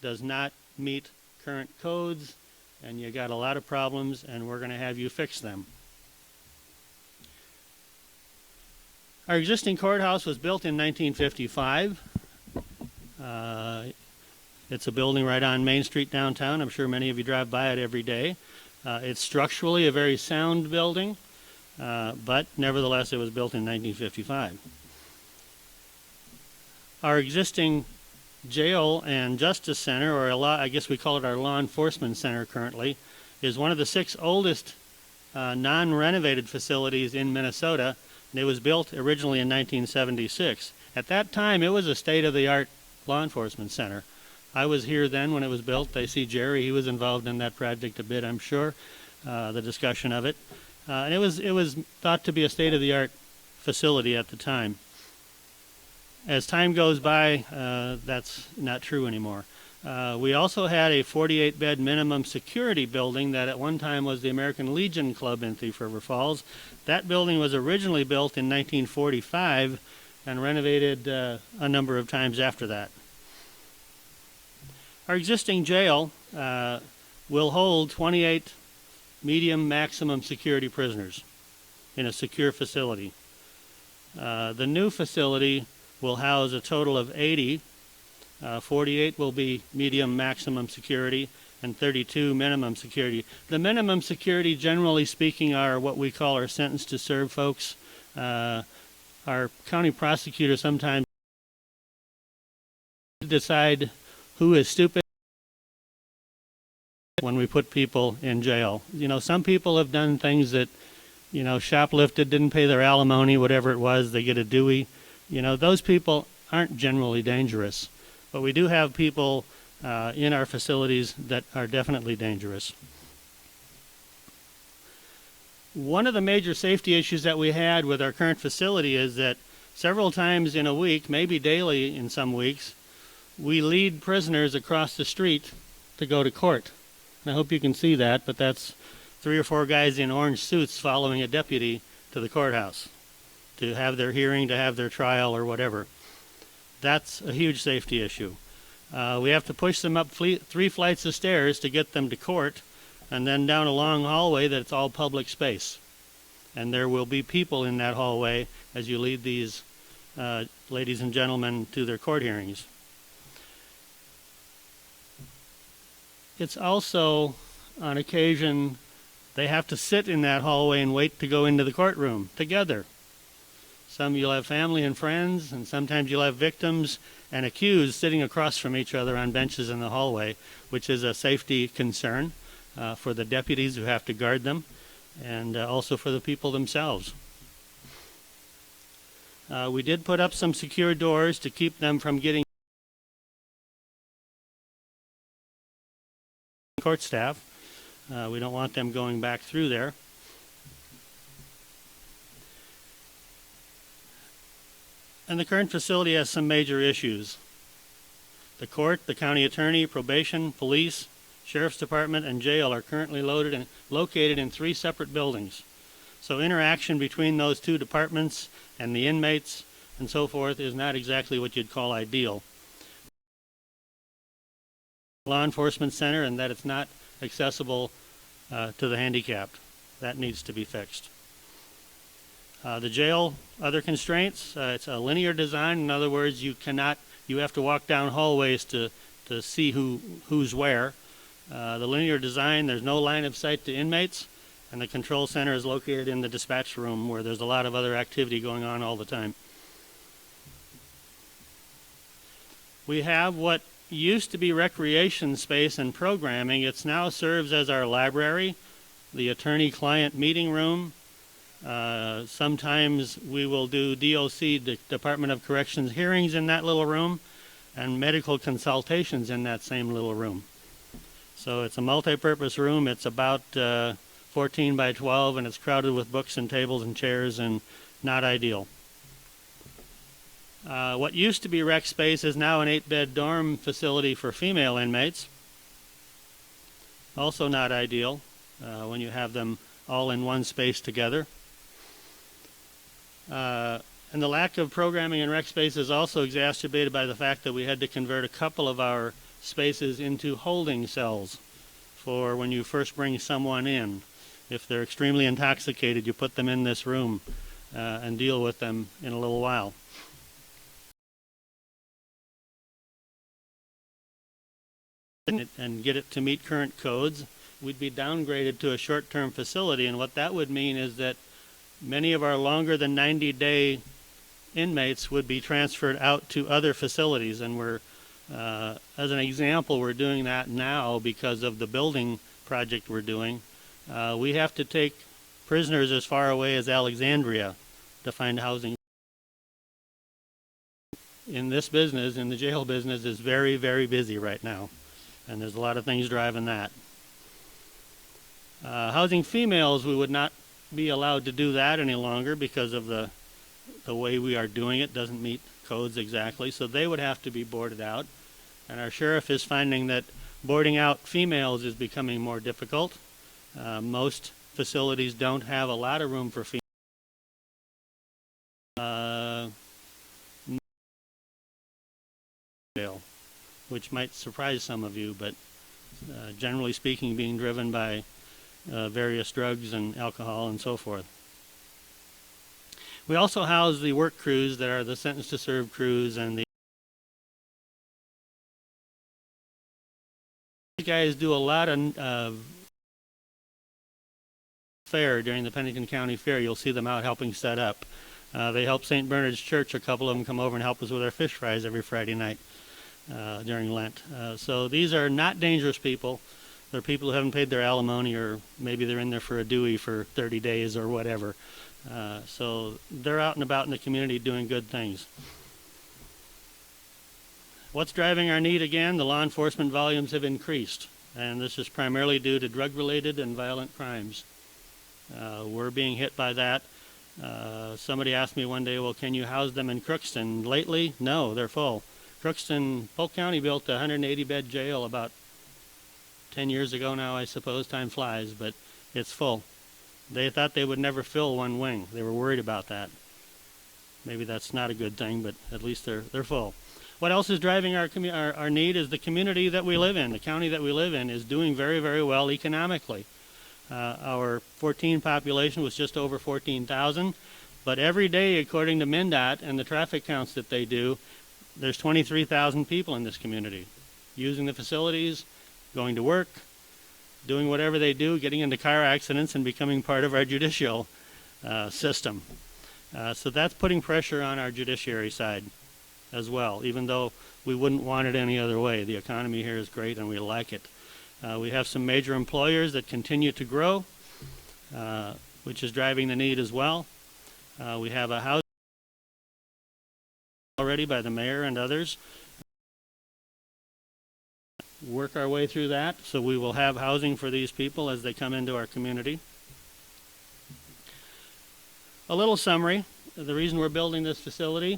does not meet current codes, and you got a lot of problems, and we're going to have you fix them. Our existing courthouse was built in 1955. It's a building right on Main Street downtown. I'm sure many of you drive by it every day. It's structurally a very sound building, but nevertheless it was built in 1955. Our existing jail and justice center, or I guess we call it our law enforcement center currently, is one of the 6 oldest non-renovated facilities in Minnesota. And it was built originally in 1976. At that time, it was a state-of-the-art law enforcement center. I was here then when it was built. I see Jerry, he was involved in that project a bit, I'm sure, the discussion of it. And it was thought to be a state-of-the-art facility at the time. As time goes by, that's not true anymore. We also had a 48-bed minimum security building that at one time was the American Legion Club in Thief River Falls. That building was originally built in 1945 and renovated a number of times after that. Our existing jail will hold 28 medium maximum security prisoners in a secure facility. The new facility will house a total of 80. 48 will be medium maximum security and 32 minimum security. The minimum security, generally speaking, are what we call our sentence to serve folks. Our county prosecutor sometimes decide who is stupid when we put people in jail. You know, some people have done things that, you know, shoplifted, didn't pay their alimony, whatever it was, they get a Dewey. You know, those people aren't generally dangerous. But we do have people in our facilities that are definitely dangerous. One of the major safety issues that we had with our current facility is that several times in a week, maybe daily in some weeks, we lead prisoners across the street to go to court. And I hope you can see that, but that's 3 or 4 guys in orange suits following a deputy to the courthouse to have their hearing, to have their trial, or whatever. That's a huge safety issue. We have to push them up 3 flights of stairs to get them to court, and then down a long hallway that's all public space. And there will be people in that hallway as you lead these ladies and gentlemen to their court hearings. It's also, on occasion, they have to sit in that hallway and wait to go into the courtroom together. Some you'll have family and friends, and sometimes you'll have victims and accused sitting across from each other on benches in the hallway, which is a safety concern for the deputies who have to guard them, and also for the people themselves. We did put up some secure doors to keep them from getting court staff. We don't want them going back through there. And the current facility has some major issues. The court, the county attorney, probation, police, sheriff's department, and jail are currently located in 3 separate buildings. So interaction between those 2 departments and the inmates and so forth is not exactly what you'd call ideal. Law enforcement center, and that it's not accessible to the handicapped. That needs to be fixed. The jail, other constraints, it's a linear design. In other words, you have to walk down hallways to see who's where. The linear design, there's no line of sight to inmates, and the control center is located in the dispatch room where there's a lot of other activity going on all the time. We have what used to be recreation space and programming. It now serves as our library, the attorney-client meeting room. Sometimes we will do DOC, the Department of Corrections, hearings in that little room, and medical consultations in that same little room. So it's a multi-purpose room. It's about 14 by 12, and it's crowded with books and tables and chairs, and not ideal. What used to be rec space is now an 8-bed dorm facility for female inmates. Also not ideal when you have them all in one space together. And the lack of programming in rec space is also exacerbated by the fact that we had to convert a couple of our spaces into holding cells for when you first bring someone in. If they're extremely intoxicated, you put them in this room and deal with them in a little while. And get it to meet current codes, we'd be downgraded to a short-term facility, and what that would mean is that many of our longer than 90-day inmates would be transferred out to other facilities, and we're, as an example, we're doing that now because of the building project we're doing. We have to take prisoners as far away as Alexandria to find housing. In this business, in the jail business, is very, very busy right now, and there's a lot of things driving that. Housing females, we would not be allowed to do that any longer because of the way we are doing it doesn't meet codes exactly, so they would have to be boarded out. And our sheriff is finding that boarding out females is becoming more difficult. Most facilities don't have a lot of room for females. Which might surprise some of you, but generally speaking, being driven by various drugs and alcohol and so forth. We also house the work crews that are the sentence to serve crews, and these guys do a lot of fair during the Pennington County Fair. You'll see them out helping set up. They help St. Bernard's Church. A couple of them come over and help us with our fish fries every Friday night during Lent. So these are not dangerous people. They're people who haven't paid their alimony, or maybe they're in there for a dewey for 30 days or whatever. So they're out and about in the community doing good things. What's driving our need again? The law enforcement volumes have increased, and this is primarily due to drug-related and violent crimes. We're being hit by that. Somebody asked me one day, well, can you house them in Crookston? Lately, no, they're full. Crookston, Polk County built a 180-bed jail about 10 years ago now, I suppose. Time flies, but it's full. They thought they would never fill one wing. They were worried about that. Maybe that's not a good thing, but at least they're full. What else is driving our need is the community that we live in. The county that we live in is doing very, very well economically. Our 14 population was just over 14,000, but every day, according to MnDOT and the traffic counts that they do, there's 23,000 people in this community using the facilities, going to work, doing whatever they do, getting into car accidents, and becoming part of our judicial system. So that's putting pressure on our judiciary side as well, even though we wouldn't want it any other way. The economy here is great and we like it. We have some major employers that continue to grow, which is driving the need as well. We have a house already by the mayor and others. Work our way through that, so we will have housing for these people as they come into our community. A little summary of the reason we're building this facility.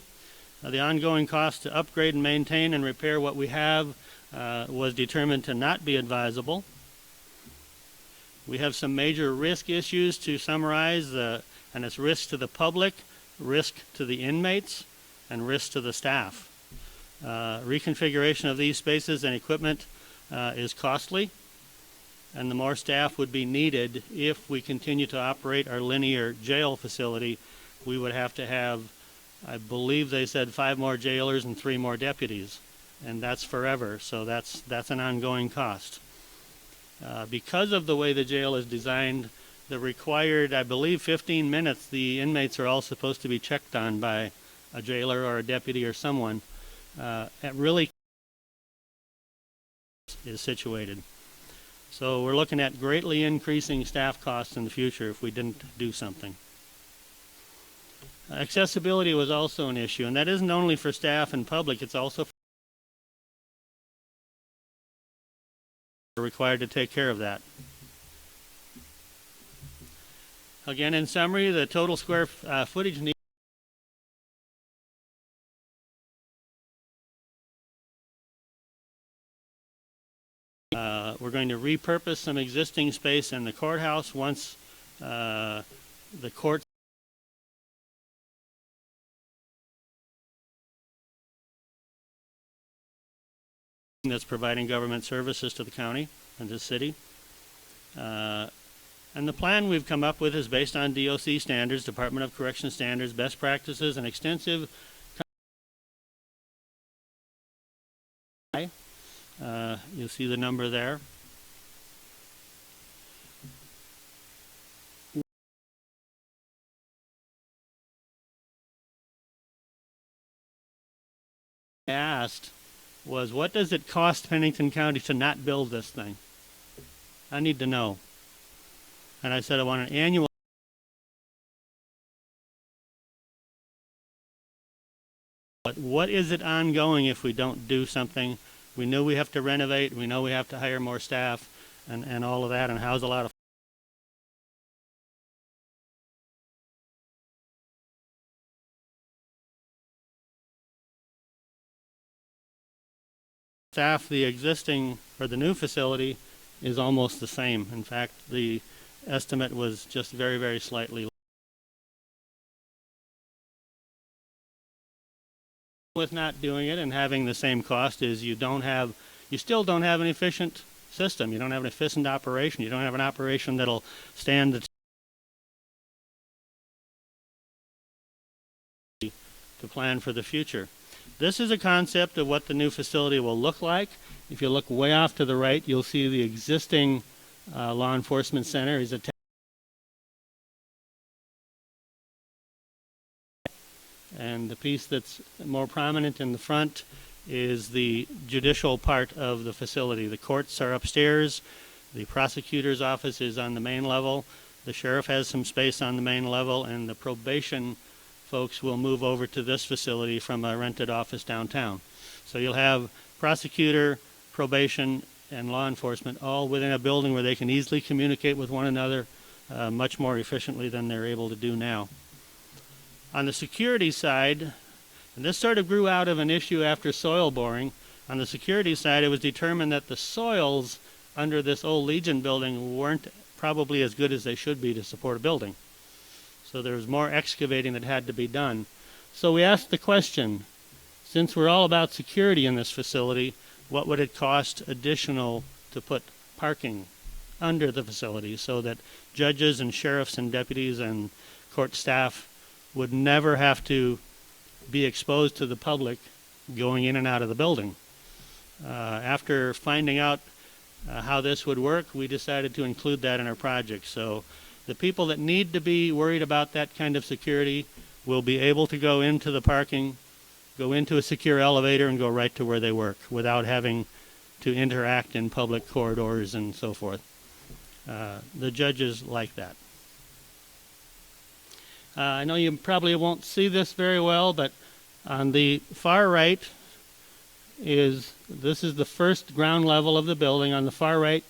The ongoing cost to upgrade and maintain and repair what we have was determined to not be advisable. We have some major risk issues to summarize, and it's risk to the public, risk to the inmates, and risk to the staff. Reconfiguration of these spaces and equipment is costly, and the more staff would be needed if we continue to operate our linear jail facility. We would have to have, I believe they said, 5 more jailers and 3 more deputies, and that's forever, so that's an ongoing cost. Because of the way the jail is designed, the required, I believe, 15 minutes, the inmates are all supposed to be checked on by a jailer or a deputy or someone. It really is situated. So we're looking at greatly increasing staff costs in the future if we didn't do something. Accessibility was also an issue, and that isn't only for staff and public, it's also required to take care of that. Again, in summary, the total square footage need we're going to repurpose some existing space in the courthouse once the court that's providing government services to the county and the city. And the plan we've come up with is based on DOC standards, Department of Correction standards, best practices, and extensive you'll see the number there. Asked was, what does it cost Pennington County to not build this thing? I need to know. And I said I want an annual. But what is it ongoing if we don't do something? We know we have to renovate, we know we have to hire more staff and all of that and house a lot of Staff, the existing or the new facility is almost the same. In fact, the estimate was just very, very slightly. With not doing it and having the same cost is you still don't have an efficient system. You don't have an efficient operation. You don't have an operation that'll stand the to plan for the future. This is a concept of what the new facility will look like. If you look way off to the right, you'll see the existing law enforcement center is attached. And the piece that's more prominent in the front is the judicial part of the facility. The courts are upstairs. The prosecutor's office is on the main level. The sheriff has some space on the main level, and the probation folks will move over to this facility from a rented office downtown. So you'll have prosecutor, probation, and law enforcement all within a building where they can easily communicate with one another much more efficiently than they're able to do now. On the security side, and this sort of grew out of an issue after soil boring, on the security side it was determined that the soils under this old Legion building weren't probably as good as they should be to support a building. So there was more excavating that had to be done. So we asked the question, since we're all about security in this facility, what would it cost additional to put parking under the facility so that judges and sheriffs and deputies and court staff would never have to be exposed to the public going in and out of the building. After finding out how this would work, we decided to include that in our project. So the people that need to be worried about that kind of security will be able to go into the parking, go into a secure elevator, and go right to where they work without having to interact in public corridors and so forth. The judges like that. I know you probably won't see this very well, but on the far right this is the first ground level of the building. On the far right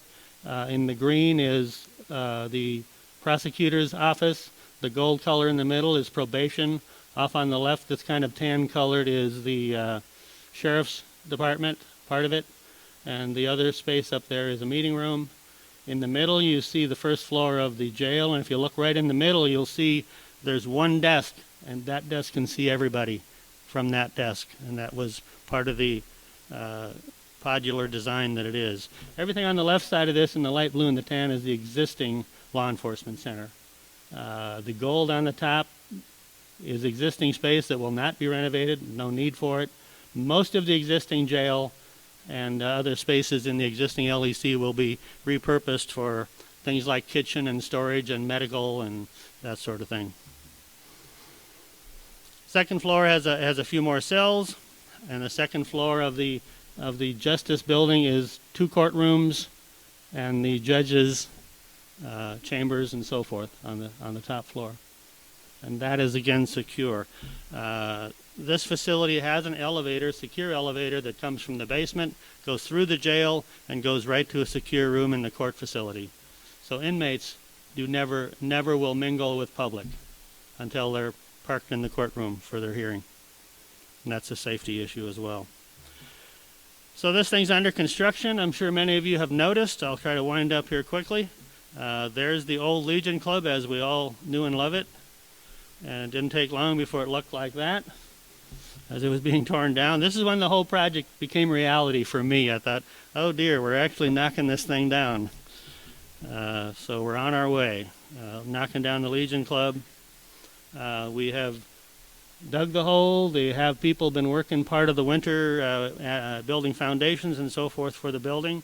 in the green is the prosecutor's office. The gold color in the middle is probation. Off on the left that's kind of tan colored is the sheriff's department, part of it. And the other space up there is a meeting room. In the middle you see the first floor of the jail, and if you look right in the middle you'll see there's one desk, and that desk can see everybody from that desk, and that was part of the modular design that it is. Everything on the left side of this in the light blue and the tan is the existing law enforcement center. The gold on the top is existing space that will not be renovated, no need for it. Most of the existing jail and other spaces in the existing LEC will be repurposed for things like kitchen and storage and medical and that sort of thing. Second floor has a few more cells, and the second floor of the justice building is 2 courtrooms and the judges' chambers and so forth on the top floor. And that is again secure. This facility has an elevator, secure elevator, that comes from the basement, goes through the jail, and goes right to a secure room in the court facility. So inmates never will mingle with public until they're parked in the courtroom for their hearing. And that's a safety issue as well. So this thing's under construction. I'm sure many of you have noticed. I'll try to wind up here quickly. There's the old Legion Club as we all knew and love it. And it didn't take long before it looked like that as it was being torn down. This is when the whole project became reality for me. I thought, oh dear, we're actually knocking this thing down. So we're on our way, knocking down the Legion Club. We have dug the hole. They have people been working part of the winter building foundations and so forth for the building.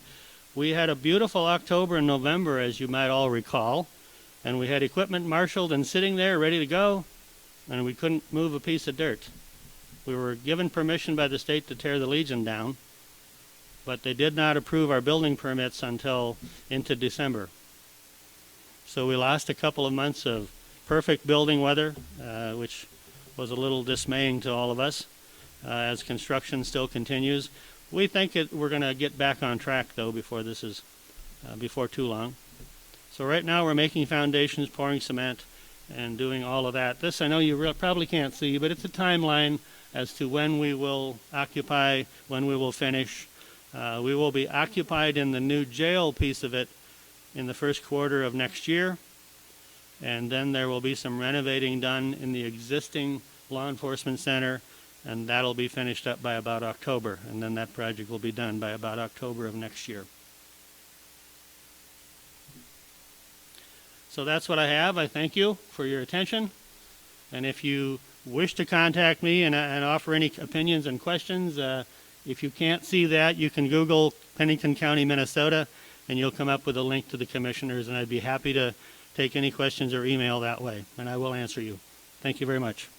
We had a beautiful October and November, as you might all recall, and we had equipment marshaled and sitting there ready to go, and we couldn't move a piece of dirt. We were given permission by the state to tear the Legion down, but they did not approve our building permits until into December. So we lost a couple of months of perfect building weather, which was a little dismaying to all of us as construction still continues. We think we're going to get back on track, though, before this is before too long. So right now we're making foundations, pouring cement, and doing all of that. This I know you probably can't see, but it's a timeline as to when we will occupy, when we will finish. We will be occupied in the new jail piece of it in the first quarter of next year, and then there will be some renovating done in the existing law enforcement center, and that'll be finished up by about October, and then that project will be done by about October of next year. So that's what I have. I thank you for your attention, and if you wish to contact me and offer any opinions and questions, if you can't see that, you can Google Pennington County, Minnesota, and you'll come up with a link to the commissioners, and I'd be happy to take any questions or email that way, and I will answer you. Thank you very much.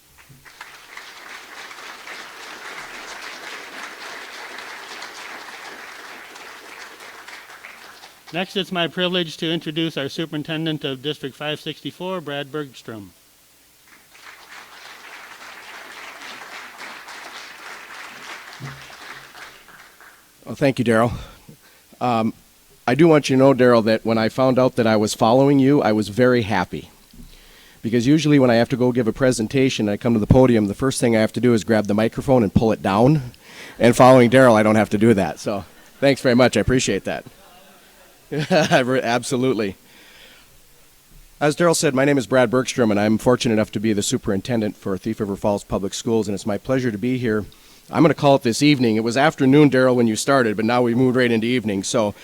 Next, it's my privilege to introduce our Superintendent of District 564, Brad Bergstrom. Well, thank you, Daryl. I do want you to know, Daryl, that when I found out that I was following you, I was very happy. Because usually when I have to go give a presentation, I come to the podium, the first thing I have to do is grab the microphone and pull it down. And following Daryl, I don't have to do that. So thanks very much. I appreciate that. Absolutely. As Daryl said, my name is Brad Bergstrom, and I'm fortunate enough to be the superintendent for Thief River Falls Public Schools, and it's my pleasure to be here. I'm going to call it this evening. It was afternoon, Daryl, when you started, but now we moved right into evening. So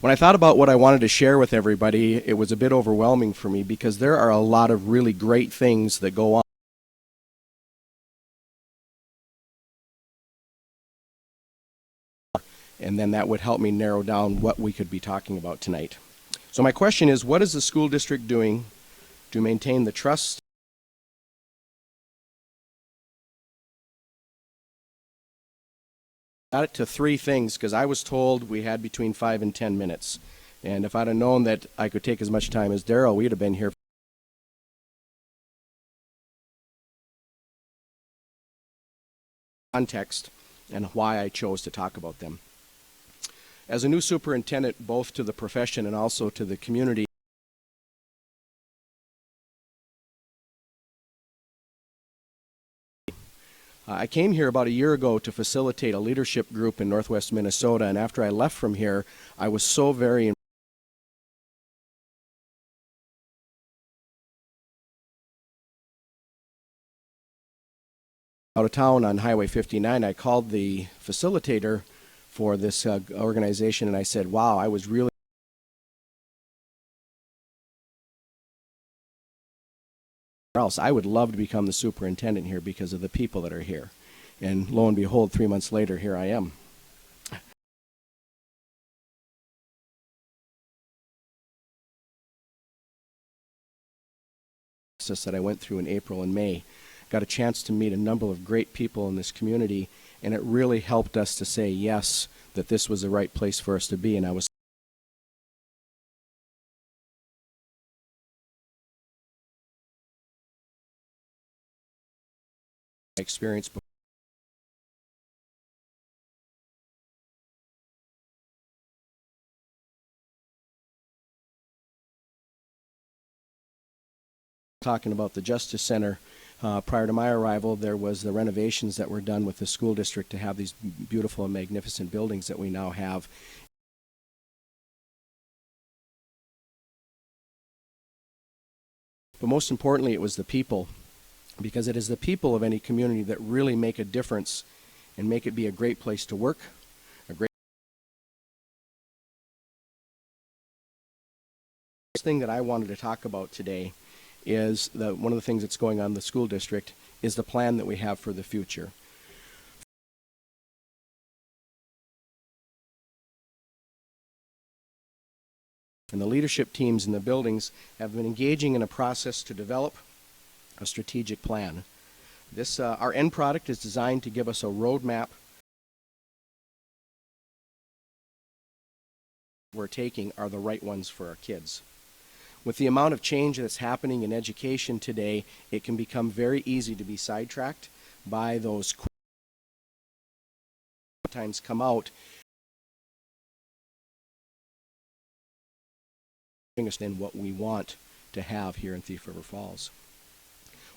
when I thought about what I wanted to share with everybody, it was a bit overwhelming for me because there are a lot of really great things that go on. And then that would help me narrow down what we could be talking about tonight. So my question is, what is the school district doing to maintain the trust got it to 3 things because I was told we had between 5 and 10 minutes. And if I'd have known that I could take as much time as Daryl, we'd have been here. Context and why I chose to talk about them. As a new superintendent, both to the profession and also to the community, I came here about a year ago to facilitate a leadership group in Northwest Minnesota, and after I left from here, I was so very out of town on Highway 59. I called the facilitator for this organization, and I said, wow, I was really else. I would love to become the superintendent here because of the people that are here. And lo and behold, 3 months later, here I am. That I went through in April and May. Got a chance to meet a number of great people in this community, and it really helped us to say yes, that this was the right place for us to be, and I was experience before. Talking about the Justice Center, prior to my arrival, there was the renovations that were done with the school district to have these beautiful and magnificent buildings that we now have. But most importantly, it was the people, because it is the people of any community that really make a difference and make it be a great place to work, a great thing that I wanted to talk about today is one of the things that's going on in the school district is the plan that we have for the future. And the leadership teams in the buildings have been engaging in a process to develop a strategic plan. This, our end product is designed to give us a roadmap we're taking are the right ones for our kids. With the amount of change that's happening in education today, it can become very easy to be sidetracked by those times come out in what we want to have here in Thief River Falls.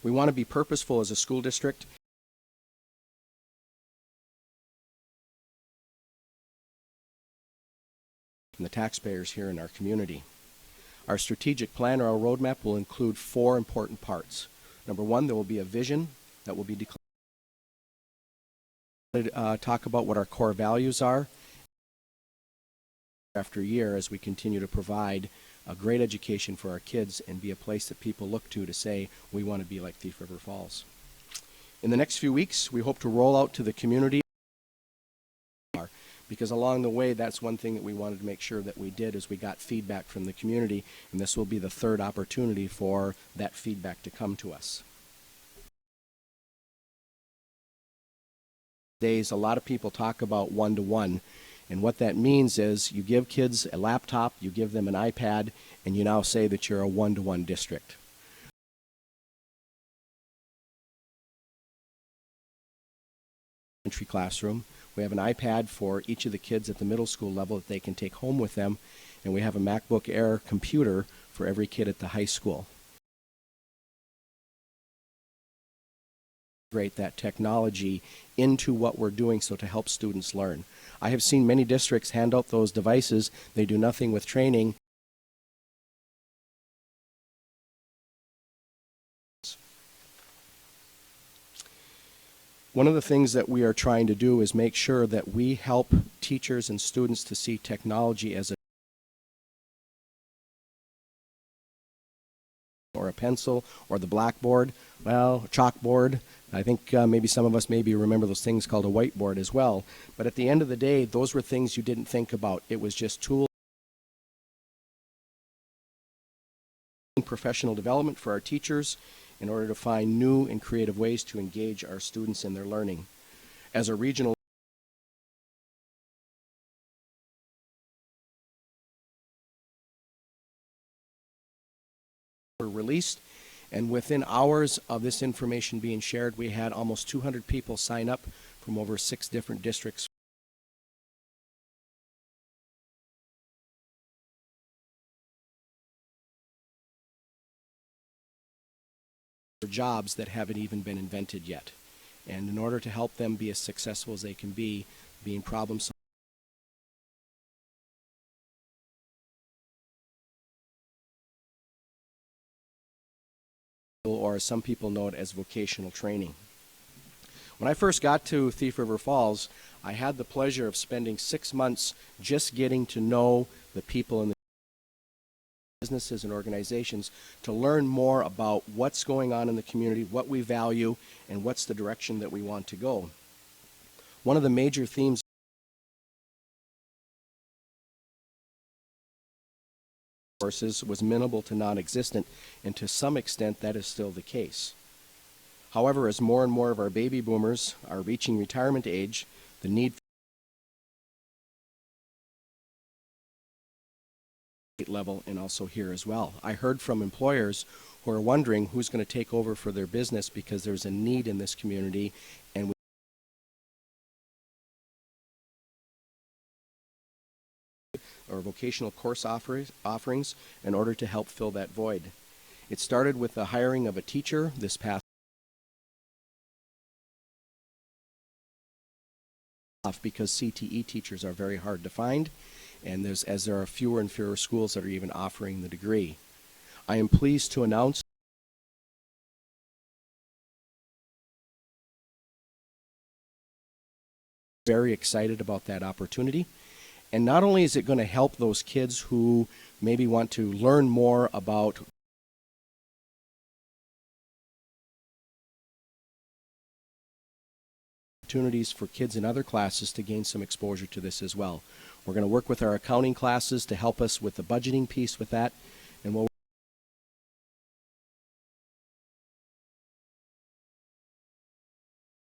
We want to be purposeful as a school district. And the taxpayers here in our community. Our strategic plan or our roadmap will include 4 important parts. Number 1, there will be a vision that will be declared. Talk about what our core values are after year as we continue to provide a great education for our kids and be a place that people look to say, we want to be like Thief River Falls. In the next few weeks, we hope to roll out to the community, because along the way, that's one thing that we wanted to make sure that we did is we got feedback from the community, and this will be the 3rd opportunity for that feedback to come to us. Days, a lot of people talk about one-to-one, and what that means is you give kids a laptop, you give them an iPad, and you now say that you're a one-to-one district. Elementary classroom. We have an iPad for each of the kids at the middle school level that they can take home with them, and we have a MacBook Air computer for every kid at the high school. Integrate that technology into what we're doing so to help students learn. I have seen many districts hand out those devices. They do nothing with training. One of the things that we are trying to do is make sure that we help teachers and students to see technology as or a pencil or the blackboard, well, chalkboard. I think maybe some of us maybe remember those things called a whiteboard as well. But at the end of the day, those were things you didn't think about. It was just tools. Professional development for our teachers in order to find new and creative ways to engage our students in their learning. As a regional were released, and within hours of this information being shared, we had almost 200 people sign up from over 6 different districts. For jobs that haven't even been invented yet. And in order to help them be as successful as they can be, being problem solvers, or as some people know it as vocational training. When I first got to Thief River Falls, I had the pleasure of spending 6 months just getting to know the people in the businesses and organizations to learn more about what's going on in the community, what we value, and what's the direction that we want to go. One of the major themes courses was minimal to non-existent, and to some extent that is still the case. However, as more and more of our baby boomers are reaching retirement age, the need level and also here as well. I heard from employers who are wondering who's going to take over for their business because there's a need in this community, and or vocational course offerings in order to help fill that void. It started with the hiring of a teacher this past because CTE teachers are very hard to find, and as there are fewer and fewer schools that are even offering the degree. I am pleased to announce very excited about that opportunity. And not only is it going to help those kids who maybe want to learn more about opportunities for kids in other classes to gain some exposure to this as well. We're going to work with our accounting classes to help us with the budgeting piece with that, and we'll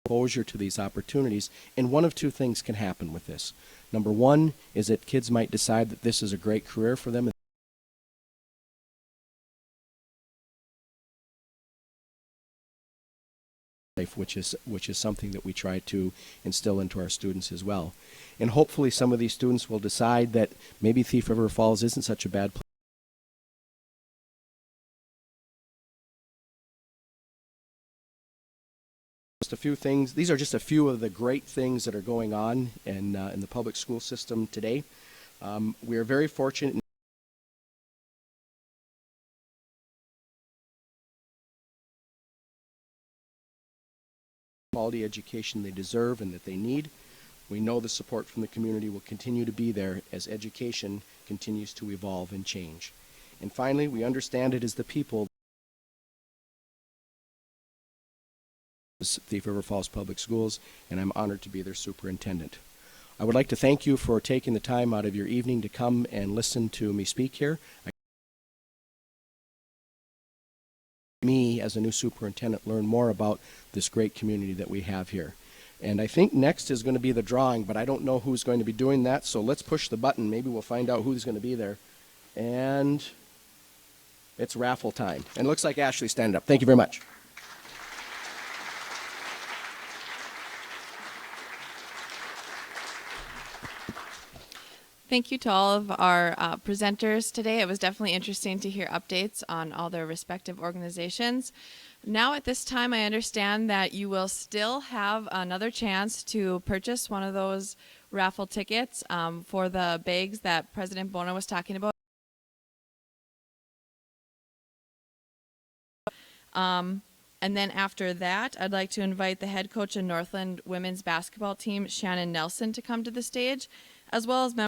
exposure to these opportunities. And one of 2 things can happen with this. Number 1 is that kids might decide that this is a great career for them, which is something that we try to instill into our students as well. And hopefully some of these students will decide that maybe Thief River Falls isn't such a bad place. just a few things. These are just a few of the great things that are going on in the public school system today. We are very fortunate. Quality education they deserve and that they need. We know the support from the community will continue to be there as education continues to evolve and change. And finally, we understand it is the people. Thief River Falls Public Schools, and I'm honored to be their superintendent. I would like to thank you for taking the time out of your evening to come and listen to me speak here. Me, as a new superintendent, learn more about this great community that we have here. And I think next is going to be the drawing, but I don't know who's going to be doing that, so let's push the button. Maybe we'll find out who's going to be there. And it's raffle time. And it looks like Ashley standing up. Thank you very much. Thank you to all of our presenters today. It was definitely interesting to hear updates on all their respective organizations. Now at this time, I understand that you will still have another chance to purchase one of those raffle tickets for the bags that President Bona was talking about. And then after that, I'd like to invite the head coach of Northland women's basketball team, Shannon Nelson, to come to the stage, as well as members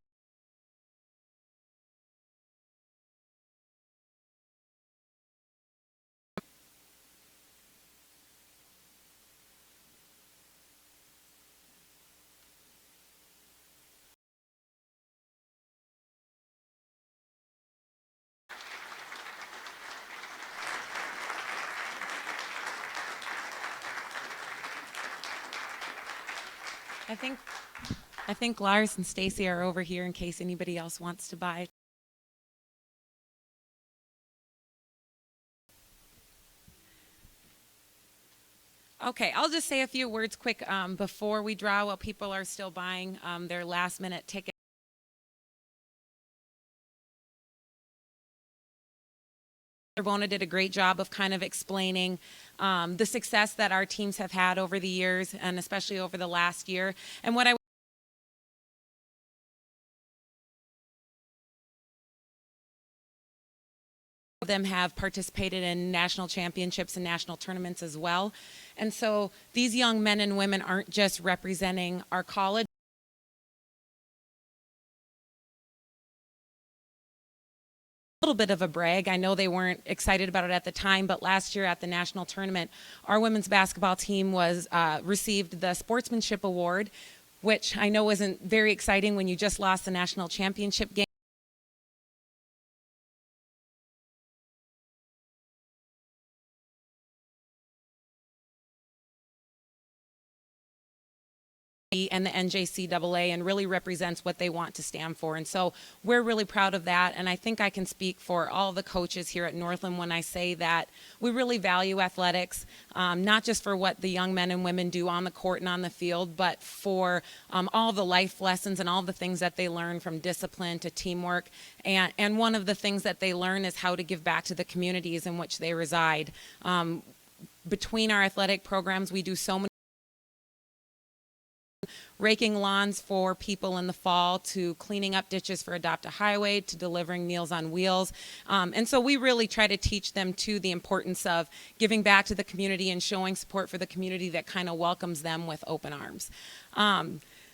I think Lars and Stacy are over here in case anybody else wants to buy. Okay, I'll just say a few words quick before we draw while people are still buying their last minute tickets. Bona did a great job of kind of explaining the success that our teams have had over the years and especially over the last year. And what I them have participated in national championships and national tournaments as well. And so these young men and women aren't just representing our college. A little bit of a brag. I know they weren't excited about it at the time, but last year at the national tournament, our women's basketball team was received the Sportsmanship Award, which I know isn't very exciting when you just lost the national championship game. And the NJCAA, and really represents what they want to stand for. And so we're really proud of that. And I think I can speak for all the coaches here at Northland when I say that we really value athletics, not just for what the young men and women do on the court and on the field, but for all the life lessons and all the things that they learn, from discipline to teamwork. And one of the things that they learn is how to give back to the communities in which they reside. Between our athletic programs, we do so many raking lawns for people in the fall, to cleaning up ditches for Adopt a Highway, to delivering Meals on Wheels. And so we really try to teach them too the importance of giving back to the community and showing support for the community that kind of welcomes them with open arms.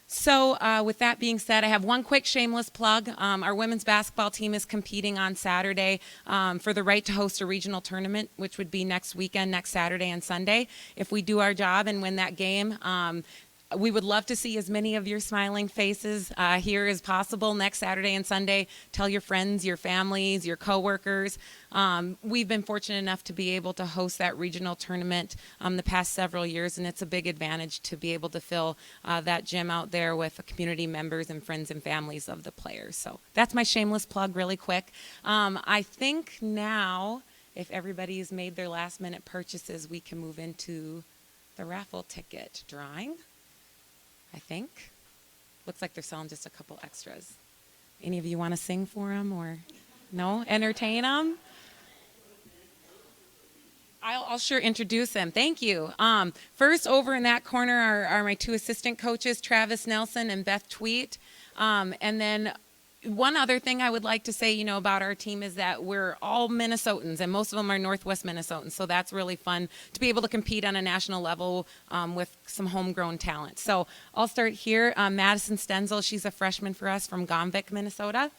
So with that being said, I have one quick shameless plug. Our women's basketball team is competing on Saturday for the right to host a regional tournament, which would be next weekend, next Saturday and Sunday. If we do our job and win that game, we would love to see as many of your smiling faces here as possible next Saturday and Sunday. Tell your friends, your families, your coworkers. We've been fortunate enough to be able to host that regional tournament the past several years, and it's a big advantage to be able to fill that gym out there with community members and friends and families of the players. So that's my shameless plug really quick. I think now, if everybody's made their last minute purchases, we can move into the raffle ticket drawing. I think. Looks like they're selling just a couple extras. Any of you want to sing for them or no? Entertain them? I'll I'll sure introduce them. Thank you. First, over in that corner are my two assistant coaches, Travis Nelson and Beth Tweet. And then one other thing I would like to say, about our team is that we're all Minnesotans, and most of them are Northwest Minnesotans. So that's really fun to be able to compete on a national level with some homegrown talent. So I'll start here. Madison Stenzel, she's a freshman for us from Gomvik, Minnesota.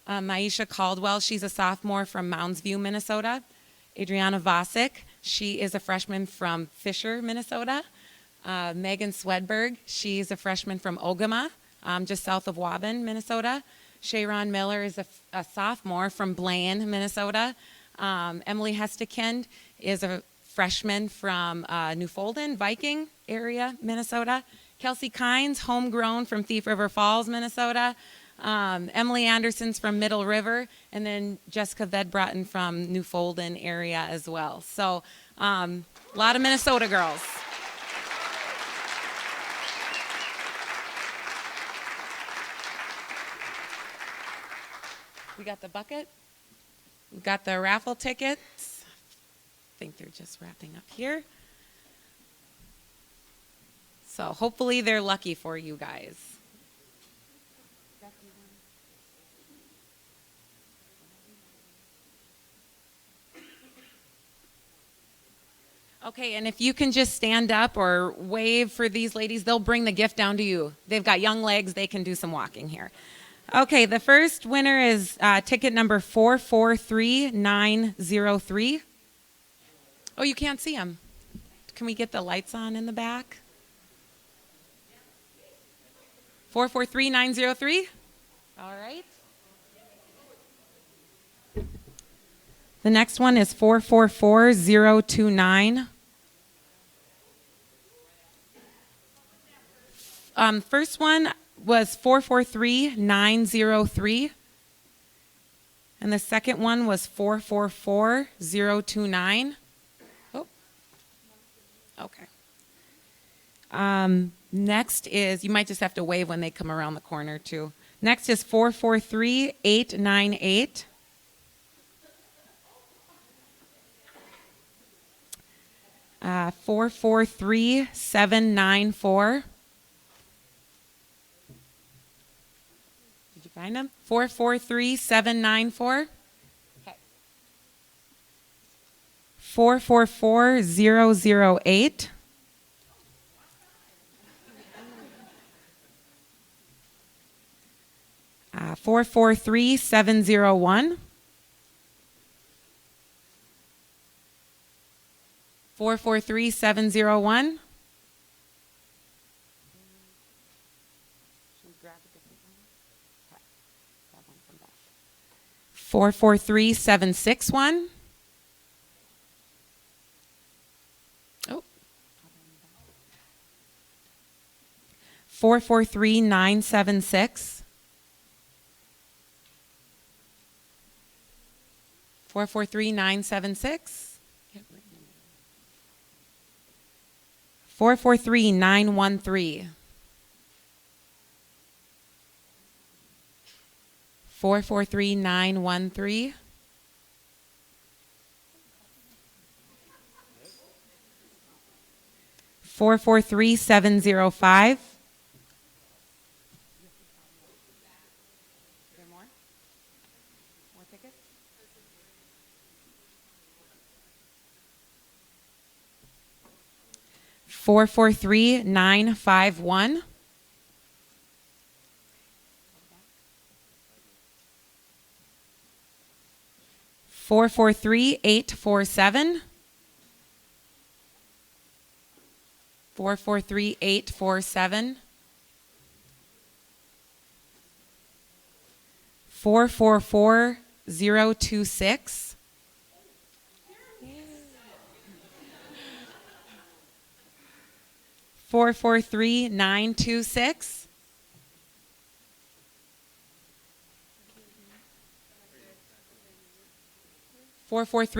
Maisha Caldwell, she's a sophomore from Mounds View, Minnesota. Adriana Vasic, she is a freshman from Fisher, Minnesota. Megan Swedberg, she's a freshman from Ogama, just south of Waban, Minnesota. Sharon Miller is a sophomore from Blaine, Minnesota. Emily Hestekind is a freshman from Newfolden, Viking area, Minnesota. Kelsey Kynes, homegrown from Thief River Falls, Minnesota. Emily Anderson's from Middle River, and then Jessica Vedbrotten from Newfolden area as well. So a lot of Minnesota girls. We got the bucket. We got the raffle tickets. I think they're just wrapping up here. So hopefully they're lucky for you guys. Okay, and if you can just stand up or wave for these ladies, they'll bring the gift down to you. They've got young legs, they can do some walking here. Okay, the first winner is ticket number 443903. Oh, you can't see them. Can we get the lights on in the back? 443903. All right. The next one is 444029. First one was 443903. And the second one was 444029. Oh. Okay. Next is, you might just have to wave when they come around the corner too. Next is 443898. 443794. Did you find them? 443794. Okay. 444008. 443701. 443701. 443761. Oh. 443976. 443976. 443913. 443913. 443705. More tickets? 443951. 443847. 443847. 444026. 443926. 443